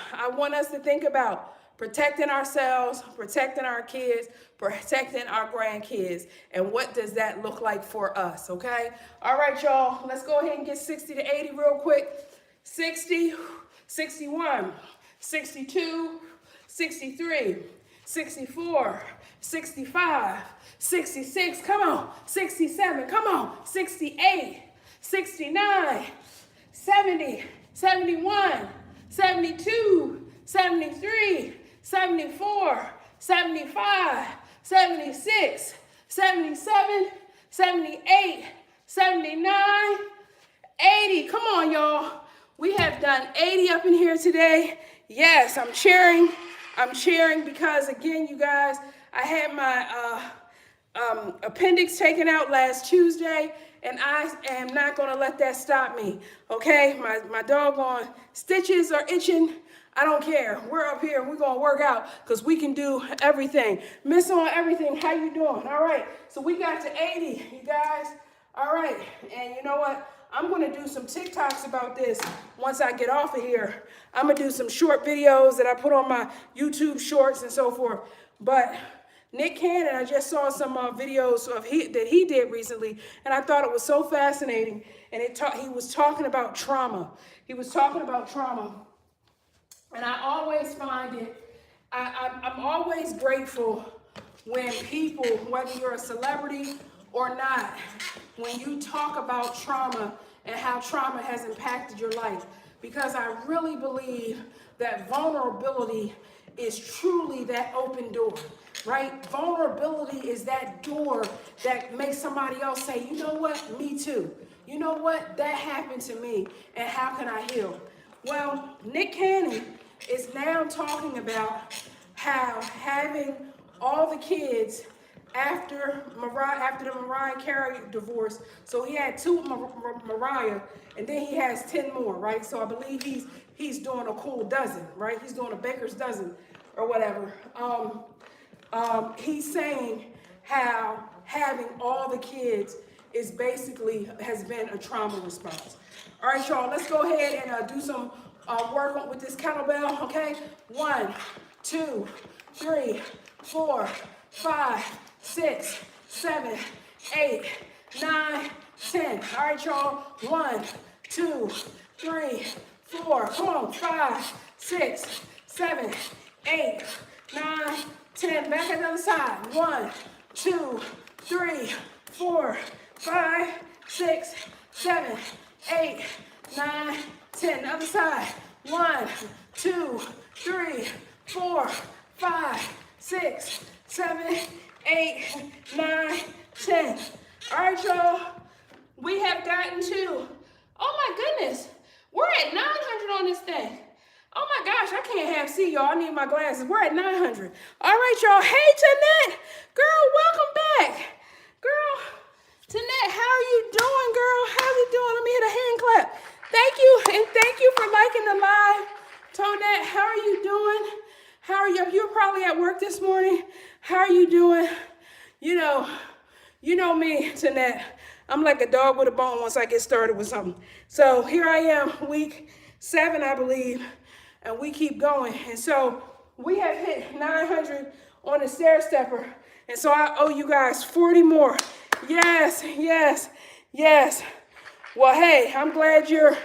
S1: protecting ourselves, protecting our kids, protecting our grandkids. And what does that look like for us? Okay? All right, y'all. Let's go ahead and get 60 to 80 real quick. 60, 61, 62, 63. 64, 65, 66, come on, 67, come on, 68, 69, 70, 71, 72, 73, 74, 75, 76, 77, 78, 79, 80. Come on, y'all. We have done 80 up in here today. Yes, I'm cheering. I'm cheering because, again, you guys, I had my appendix taken out last Tuesday, and I am not going to let that stop me, okay? My doggone stitches are itching. I don't care. We're up here. We're going to work out because we can do everything. Miss on everything. How you doing? All right. So we got to 80, you guys. All right. And you know what? I'm going to do some TikToks about this once I get off of here. I'm going to do some short videos that I put on my YouTube shorts and so forth. But Nick Cannon, I just saw some videos that he did recently, and I thought it was so fascinating. And he was talking about trauma. He was talking about trauma. And I always find it, I'm always grateful when people, whether you're a celebrity or not, when you talk about trauma and how trauma has impacted your life. Because I really believe that vulnerability is truly that open door, right? Vulnerability is that door that makes somebody else say, you know what, me too. You know what, that happened to me, and how can I heal? Well, Nick Cannon is now talking about how having all the kids after the Mariah Carey divorce, so he had 2 Mariah, and then he has 10 more, right? So I believe he's doing a cool dozen, right? He's doing a baker's dozen or whatever. He's saying how having all the kids is basically has been a trauma response. All right, y'all, let's go ahead and do some work with this kettlebell, okay? 1, 2, 3, 4, 5, 6, 7, 8, 9, 10. All right, y'all. 1, 2, 3, 4, come on, 5, 6, 7, 8, 9, 10. Back at the other side. 1, 2, 3, 4, 5, 6, 7, 8, 9, 10. Other side. 1, 2, 3, 4, 5, 6, 7, 8, 9, 10. All right, y'all. We have gotten to, oh my goodness, we're at 900 on this thing. Oh my gosh, I can't see y'all. I need my glasses. We're at 900. All right, y'all. Hey, Tanette. Girl, welcome back. Girl, Tanette, how are you doing, girl? How's it doing? Let me hit a hand clap. Thank you, and thank you for liking the live. Tonette, how are you doing? How are you? You're probably at work this morning. How are you doing? You know me, Tanette. I'm like a dog with a bone once I get started with something. So here I am, week 7, I believe, and we keep going. And so we have hit 900 on the Stairstepper. And so I owe you guys 40 more. Yes, yes, yes. Well, hey, I'm glad you're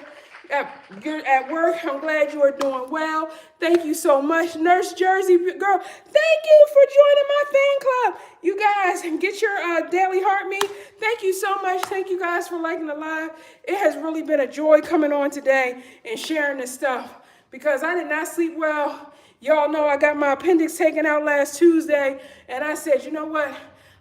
S1: at work. I'm glad you are doing well. Thank you so much. Nurse Jersey girl, thank you for joining my fan club. You guys, get your daily heart meet. Thank you so much. Thank you guys for liking the live. It has really been a joy coming on today and sharing this stuff because I did not sleep well. Y'all know I got my appendix taken out last Tuesday, and I said, you know what?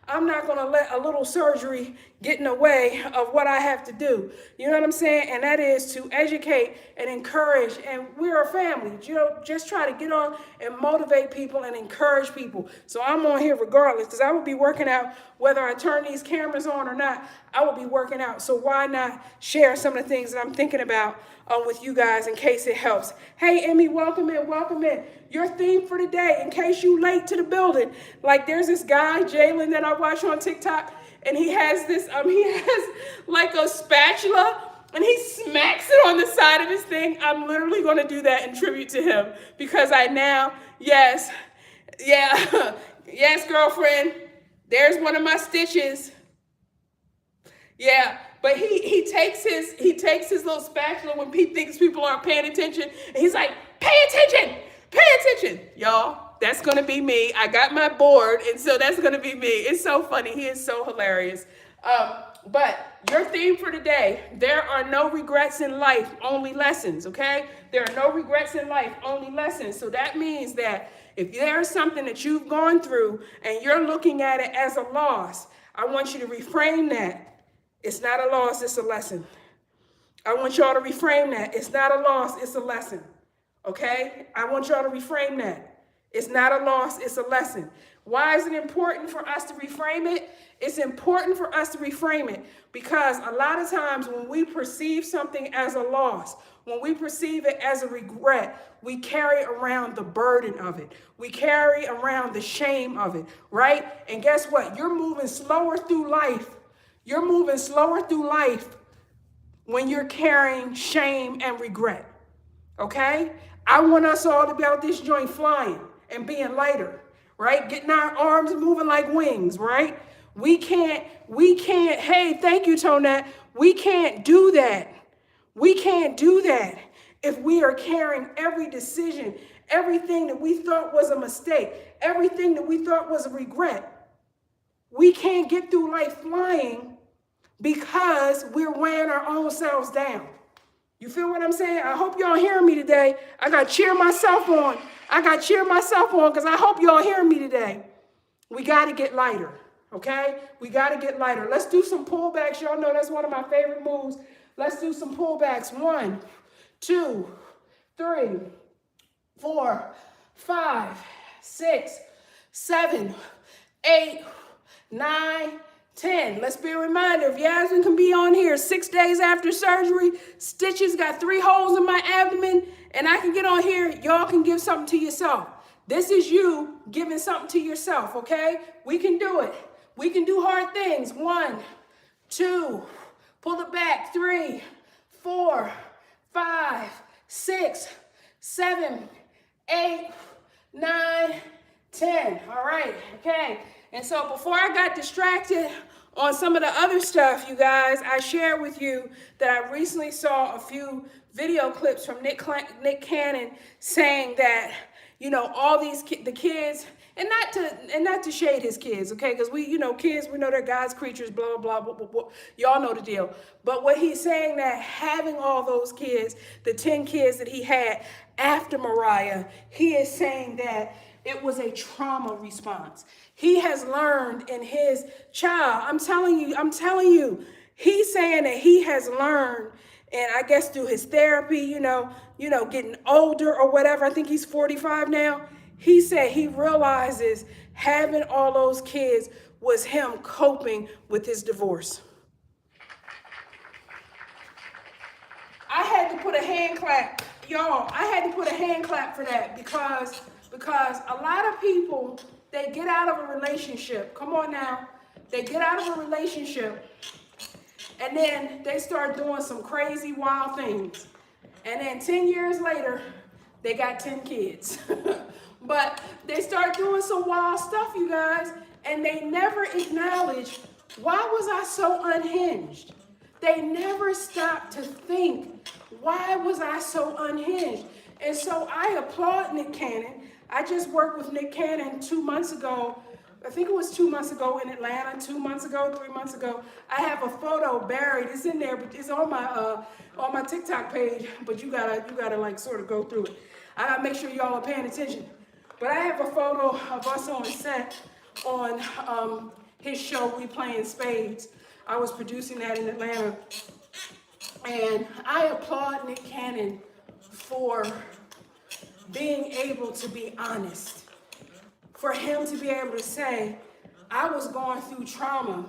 S1: I'm not going to let a little surgery get in the way of what I have to do. You know what I'm saying? And that is to educate and encourage. And we're a family. You know, just try to get on and motivate people and encourage people. So I'm on here regardless because I will be working out whether I turn these cameras on or not. I will be working out. So why not share some of the things that I'm thinking about with you guys in case it helps. Hey, Emmy, welcome in, welcome in. Your theme for today, in case you late to the building, like there's this guy, Jalen, that I watch on TikTok, and he has this, he has like a spatula, and he smacks it on the side of his thing. I'm literally going to do that in tribute to him because I now, yes, yeah, yes, girlfriend, there's one of my stitches. Yeah, but he takes his little spatula when he thinks people aren't paying attention, and he's like, pay attention, y'all. That's gonna be me. I got my board, and so that's gonna be me. It's so funny. He is so hilarious. But your theme for today: there are no regrets in life, only lessons. Okay? There are no regrets in life, only lessons. So that means that if there's something that you've gone through and you're looking at it as a loss, I want you to reframe that. It's not a loss, it's a lesson. I want y'all to reframe that. It's not a loss, it's a lesson. Okay? I want y'all to reframe that. It's not a loss, it's a lesson. Why is it important for us to reframe it? It's important for us to reframe it because a lot of times when we perceive something as a loss, when we perceive it as a regret, we carry around the burden of it. We carry around the shame of it, right? And guess what? You're moving slower through life. You're moving slower through life when you're carrying shame and regret, okay? I want us all to be out this joint flying and being lighter, right? Getting our arms moving like wings, right? We can't, hey, thank you, Tonette. We can't do that. We can't do that if we are carrying every decision, everything that we thought was a mistake, everything that we thought was a regret. We can't get through life flying because we're weighing our own selves down. You feel what I'm saying? I hope y'all hearing me today. I got to cheer myself on. Because I hope y'all hearing me today. We got to get lighter, okay? We got to get lighter. Let's do some pullbacks. Y'all know that's one of my favorite moves. Let's do some pullbacks. 1, 2, 3, 4, 5, 6, 7, 8, 9, 10. Let's be a reminder, if Yasmin can be on here 6 days after surgery, stitches, got 3 holes in my abdomen, and I can get on here, y'all can give something to yourself. This is you giving something to yourself, okay? We can do it. We can do hard things. 1, 2, pull it back. 3, 4, 5, 6, 7, 8, 9, 10. All right, okay. And so before I got distracted On some of the other stuff, you guys, I shared with you that I recently saw a few video clips from Nick Cannon saying that, you know, all the kids, and not to shade his kids, okay? Because we, you know, kids, we know they're God's creatures, blah blah blah blah blah. Y'all know the deal. But what he's saying, that having all those kids, the 10 kids that he had after Mariah, he is saying that it was a trauma response. He has learned in his child. I'm telling you, he's saying that he has learned, and I guess through his therapy, you know, getting older or whatever. I think he's 45 now. He said he realizes having all those kids was him coping with his divorce. I had to put a hand clap, y'all. I had to put a hand clap for that because a lot of people, they get out of a relationship. Come on now. They get out of a relationship and then they start doing some crazy, wild things. And then 10 years later, they got 10 kids. But they start doing some wild stuff, you guys, and they never acknowledge, why was I so unhinged? They never stop to think, why was I so unhinged? And so I applaud Nick Cannon. I just worked with Nick Cannon 2 months ago. I think it was 2 months ago in Atlanta, 2 months ago, 3 months ago. I have a photo buried. It's in there, but it's on my TikTok page. But you gotta like sort of go through it. I gotta make sure y'all are paying attention. But I have a photo of us on set on his show, We Playing Spades. I was producing that in Atlanta. And I applaud Nick Cannon for being able to be honest. For him to be able to say, I was going through trauma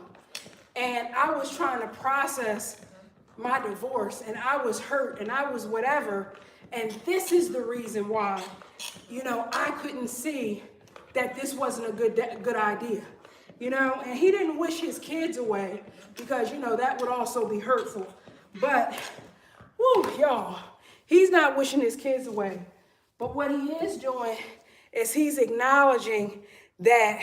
S1: and I was trying to process my divorce and I was hurt and I was whatever. And this is the reason why, you know, I couldn't see that this wasn't a good idea. You know, and he didn't wish his kids away because, you know, that would also be hurtful. But, whoo, y'all, he's not wishing his kids away. But what he is doing is he's acknowledging that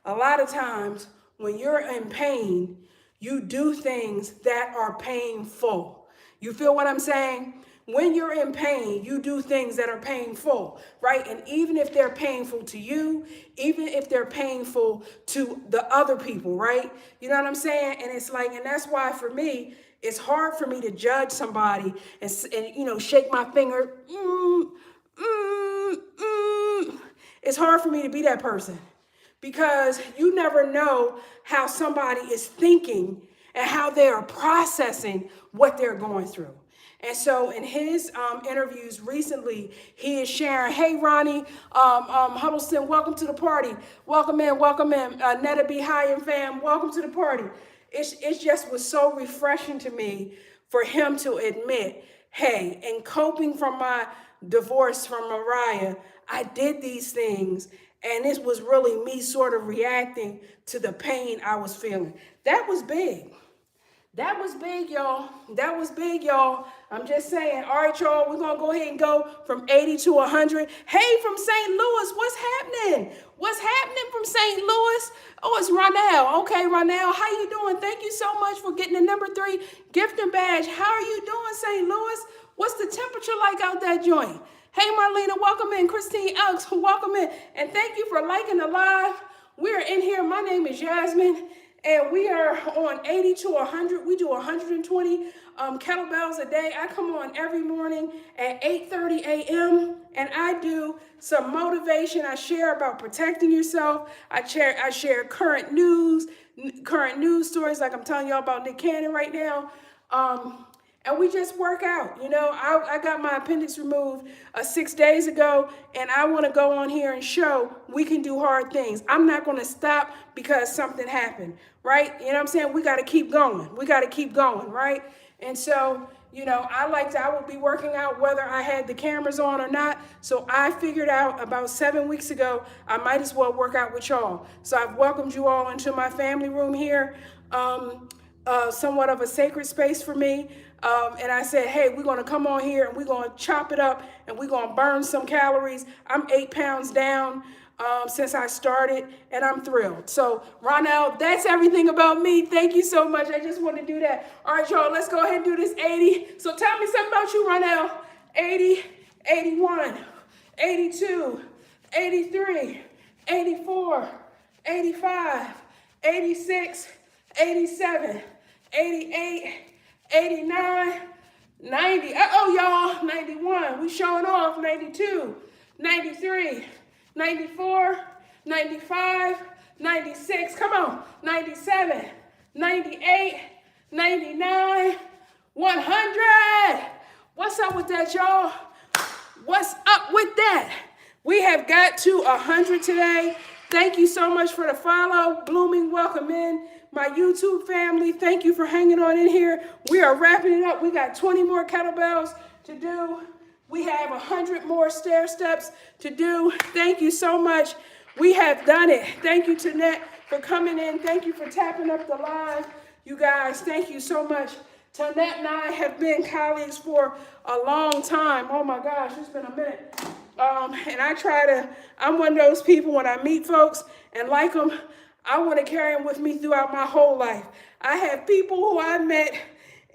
S1: a lot of times when you're in pain, you do things that are painful. You feel what I'm saying? When you're in pain, you do things that are painful, right? And even if they're painful to you, even if they're painful to the other people, right? You know what I'm saying? And it's like, and that's why for me, it's hard for me to judge somebody and you know, shake my finger. It's hard for me to be that person because you never know how somebody is thinking and how they are processing what they're going through. And so in his interviews recently, he is sharing, hey, Ronnie Huddleston, welcome to the party. Welcome in. Netta B. High and fam, welcome to the party. It just was so refreshing to me for him to admit, hey, in coping from my divorce from Mariah, I did these things, and this was really me sort of reacting to the pain I was feeling. That was big. That was big, y'all. That was big, y'all. I'm just saying. All right, y'all, we're going to go ahead and go from 80 to 100. Hey, from St. Louis, what's happening? What's happening from St. Louis? Oh, it's Ronell. Okay, Ronell, how you doing? Thank you so much for getting the number 3 gifting badge. How are you doing, St. Louis? What's the temperature like out that joint? Hey, Marlena, welcome in. Christine Elks, welcome in. And thank you for liking the live. We're in here. My name is Jasmine. And we are on 80 to 100. We do 120 kettlebells a day. I come on every morning at 8:30 a.m. and I do some motivation. I share about protecting yourself. I share current news stories like I'm telling y'all about Nick Cannon right now. And we just work out. You know, I got my appendix removed 6 days ago, and I want to go on here and show we can do hard things. I'm not going to stop because something happened, right? You know what I'm saying? We got to keep going. We got to keep going, right? And so, you know, I will be working out whether I had the cameras on or not. So I figured out about 7 weeks ago, I might as well work out with y'all. So I've welcomed you all into my family room here, somewhat of a sacred space for me. And I said, hey, we're going to come on here and we're going to chop it up and we're going to burn some calories. I'm 8 pounds down. since I started, and I'm thrilled. So, Ronell, that's everything about me. Thank you so much. I just want to do that. All right, y'all, let's go ahead and do this 80. So tell me something about you, Ronell. 80, 81, 82, 83, 84, 85, 86, 87, 88, 89, 90. Uh-oh, y'all. 91. We showing off. 92, 93, 94, 95, 96. Come on. 97, 98, 99, 100. What's up with that, y'all? What's up with that? We have got to 100 today. Thank you so much for the follow. Blooming, welcome in. My YouTube family, thank you for hanging on in here. We are wrapping it up. We got 20 more kettlebells to do. We have 100 more stair steps to do. Thank you so much. We have done it. Thank you, Tanette, for coming in. Thank you for tapping up the live. You guys, thank you so much. Tanette and I have been colleagues for a long time. Oh my gosh, it's been a minute. And I'm one of those people when I meet folks and like them, I want to carry them with me throughout my whole life. I have people who I met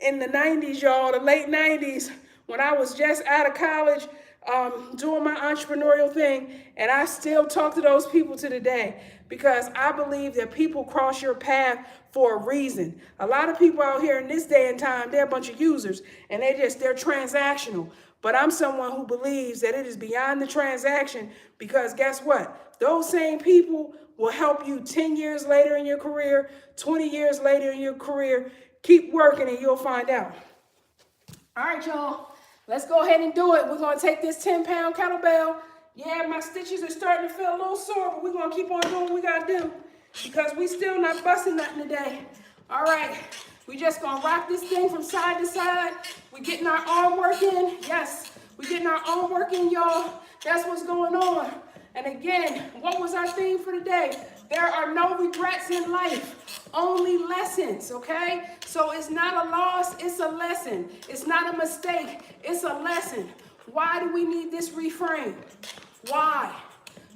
S1: in the 90s, y'all, the late 90s, when I was just out of college, doing my entrepreneurial thing, and I still talk to those people to today because I believe that people cross your path for a reason. A lot of people out here in this day and time, they're a bunch of users, and they're transactional. But I'm someone who believes that it is beyond the transaction because guess what? Those same people will help you 10 years later in your career, 20 years later in your career. Keep working and you'll find out. All right, y'all. Let's go ahead and do it. We're going to take this 10-pound kettlebell. Yeah, my stitches are starting to feel a little sore, but we're going to keep on doing what we got to do because we still not busting nothing today. All right. We just going to rock this thing from side to side. We're getting our arm work in. Yes, we're getting our arm work in, y'all. That's what's going on. And again, what was our theme for today? There are no regrets in life, only lessons, okay? So it's not a loss, it's a lesson. It's not a mistake, it's a lesson. Why do we need this reframe? Why?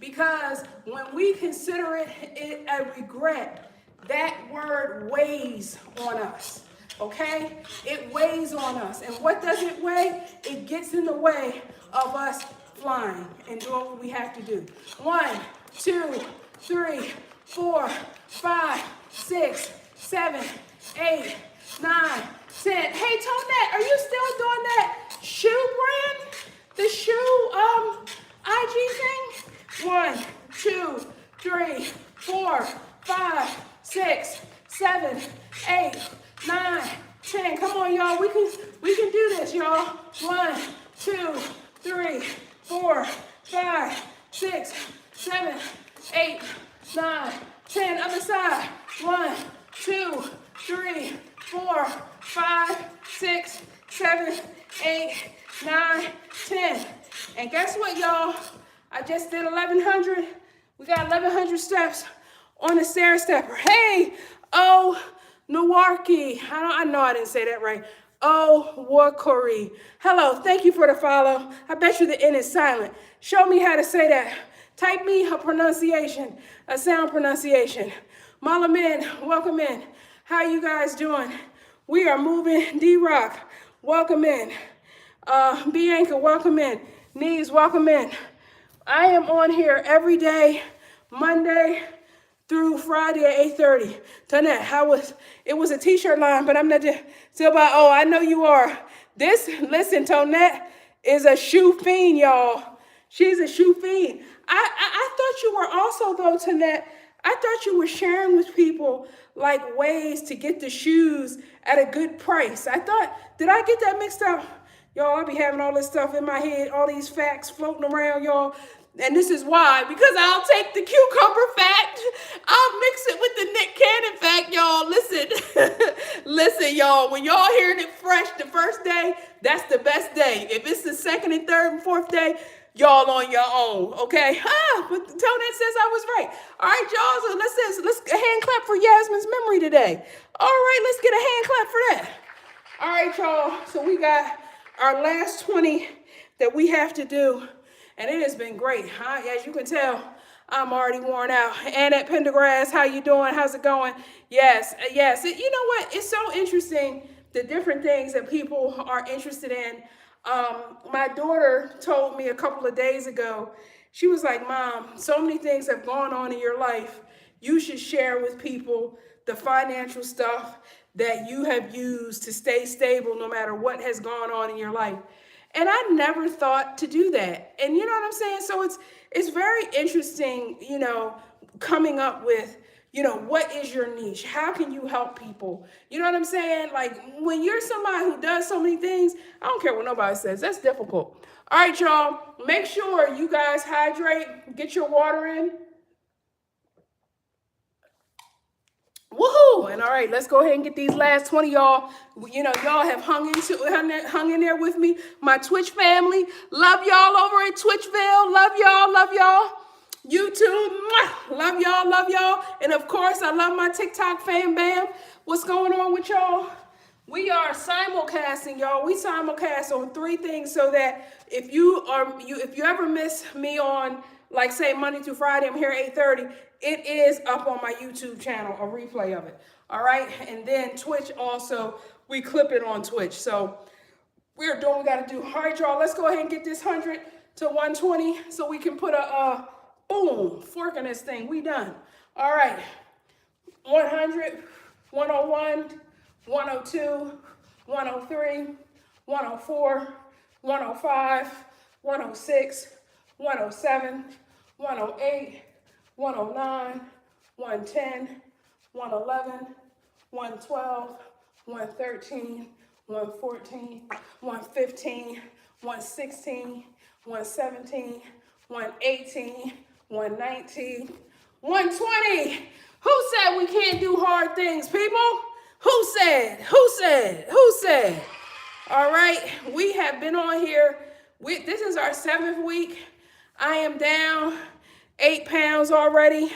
S1: Because when we consider it a regret, that word weighs on us, okay? It weighs on us. And what does it weigh? It gets in the way of us flying and doing what we have to do. 1, 2, 3, 4, 5, 6, 7, 8, 9, 10. Hey, Tonette, are you still doing that shoe brand? The shoe IG thing? 1, 2, 3, 4, 5, 6, 7, 8, 9, 10. Come on, y'all. We can do this, y'all. 1, 2, 3, 4, 5, 6, 7, 8, 9, 10. Other side. 1, 2, 3, 4, 5, 6, 7, 8, 9, 10. And guess what, y'all? I just did 1,100. We got 1,100 steps on the Stairstepper. Hey, Nowarki. I know I didn't say that right. Wakori. Hello, thank you for the follow. I bet you the N is silent. Show me how to say that. Type me a pronunciation, a sound pronunciation. Malamin, welcome in. How you guys doing? We are moving. D-Rock, welcome in. Bianca, welcome in. Knees, welcome in. I am on here every day, Monday through Friday at 8:30. Tonette, it was a t-shirt line, but I'm not still by, I know you are. Listen, Tonette is a shoe fiend, y'all. She's a shoe fiend. I thought you were also, though, Tonette, I thought you were sharing with people like ways to get the shoes at a good price. Did I get that mixed up? Y'all, I be having all this stuff in my head, all these facts floating around, y'all. And this is why, because I'll take the cucumber fact, I'll mix it with the Nick Cannon fact, y'all. Listen, listen, y'all, when y'all hearing it fresh the first day, that's the best day. If it's the second and third and fourth day, y'all on your own, okay? But Tonette says I was right. All right, y'all, so let's a hand clap for Yasmin's memory today. All right, let's get a hand clap for that. All right, y'all, so we got our last 20 that we have to do. And it has been great. As you can tell, I'm already worn out. Annette Pendergrass, how you doing? How's it going? Yes, yes. You know what? It's so interesting, the different things that people are interested in. My daughter told me a couple of days ago, she was like, Mom, so many things have gone on in your life. You should share with people the financial stuff that you have used to stay stable no matter what has gone on in your life. And I never thought to do that. And you know what I'm saying? So it's very interesting, you know, coming up with, you know, what is your niche? How can you help people? You know what I'm saying? Like when you're somebody who does so many things, I don't care what nobody says. That's difficult. All right, y'all, make sure you guys hydrate, get your water in. Woohoo! And all right, let's go ahead and get these last 20, y'all. You know, y'all have hung in there with me. My Twitch family, love y'all over at Twitchville. Love y'all, love y'all. YouTube, love y'all, love y'all. And of course, I love my TikTok fam bam. What's going on with y'all? We are simulcasting, y'all. We simulcast on 3 things so that if you ever miss me on, like say Monday through Friday, I'm here at 8:30. It is up on my YouTube channel, a replay of it. All right, and then Twitch also, we clip it on Twitch. So we're doing what we got to do. All right, y'all. Let's go ahead and get this 100 to 120 so we can put a boom fork in this thing. We done. All right, 100, 101. 102, 103, 104, 105, 106, 107, 108, 109, 110, 111, 112, 113, 114, 115, 116, 117, 118, 119, 120. Who said we can't do hard things, people? Who said? Who said? Who said? All right, we have been on here. This is our 7th week. I am down 8 pounds already.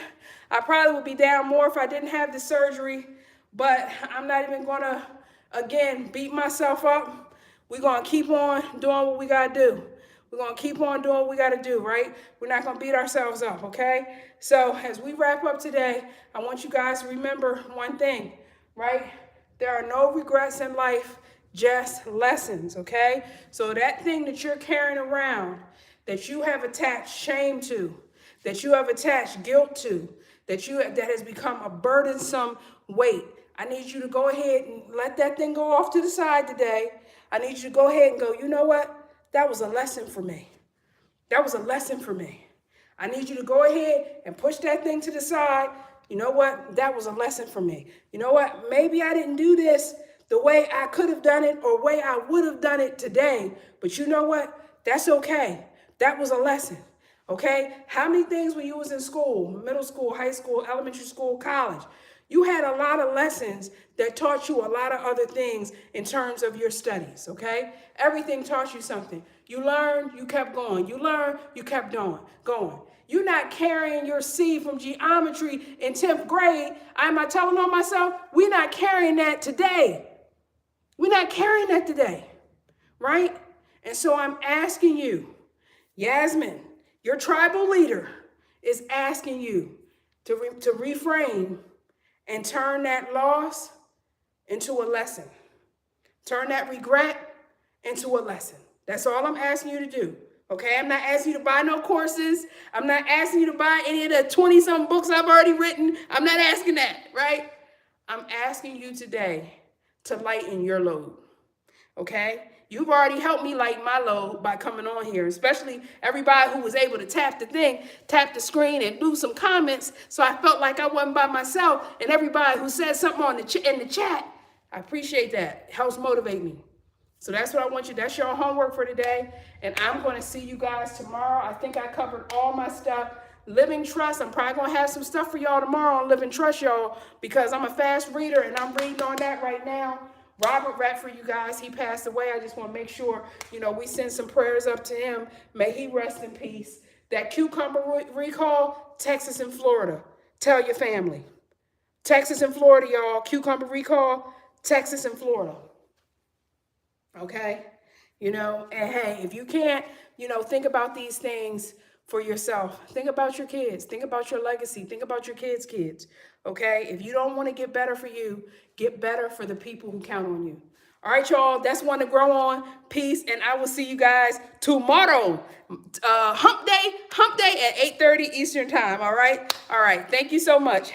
S1: I probably would be down more if I didn't have the surgery, but I'm not even gonna, again, beat myself up. We're gonna keep on doing what we gotta do. We're gonna keep on doing what we gotta do, right? We're not gonna beat ourselves up, okay? So as we wrap up today, I want you guys to remember one thing, right? There are no regrets in life, just lessons, okay? So that thing that you're carrying around, that you have attached shame to, that you have attached guilt to, that has become a burdensome weight, I need you to go ahead and let that thing go off to the side today. I need you to go ahead and go, you know what? That was a lesson for me. That was a lesson for me. I need you to go ahead and push that thing to the side. You know what? That was a lesson for me. You know what? Maybe I didn't do this the way I could have done it or way I would have done it today. But you know what? That's okay. That was a lesson. Okay? How many things when you was in school, middle school, high school, elementary school, college, you had a lot of lessons that taught you a lot of other things in terms of your studies, okay? Everything taught you something. You learned, you kept going. You learned, you kept going. You're not carrying your C from geometry in 10th grade. I'm not telling on myself, we're not carrying that today. We're not carrying that today, right? And so I'm asking you, Yasmin, your tribal leader is asking you to reframe and turn that loss into a lesson. Turn that regret into a lesson. That's all I'm asking you to do. Okay, I'm not asking you to buy no courses. I'm not asking you to buy any of the 20-something books I've already written. I'm not asking that, right? I'm asking you today to lighten your load, okay? You've already helped me lighten my load by coming on here, especially everybody who was able to tap the screen and do some comments, so I felt like I wasn't by myself, and everybody who said something in the chat, I appreciate that. It helps motivate me. So that's what I want you, that's your homework for today, and I'm going to see you guys tomorrow. I think I covered all my stuff. Living Trust, I'm probably going to have some stuff for y'all tomorrow on Living Trust, y'all, because I'm a fast reader, and I'm reading on that right now. Robert Redford, you guys, he passed away. I just want to make sure, we send some prayers up to him. May he rest in peace. That cucumber recall, Texas and Florida. Tell your family. Texas and Florida, y'all. Cucumber recall, Texas and Florida. Okay? And hey, if you can't, think about these things, for yourself. Think about your kids. Think about your legacy. Think about your kids' kids. Okay? If you don't want to get better for you, get better for the people who count on you. All right, y'all. That's one to grow on. Peace, and I will see you guys tomorrow. Hump day at 8:30 Eastern time. All right? All right. Thank you so much.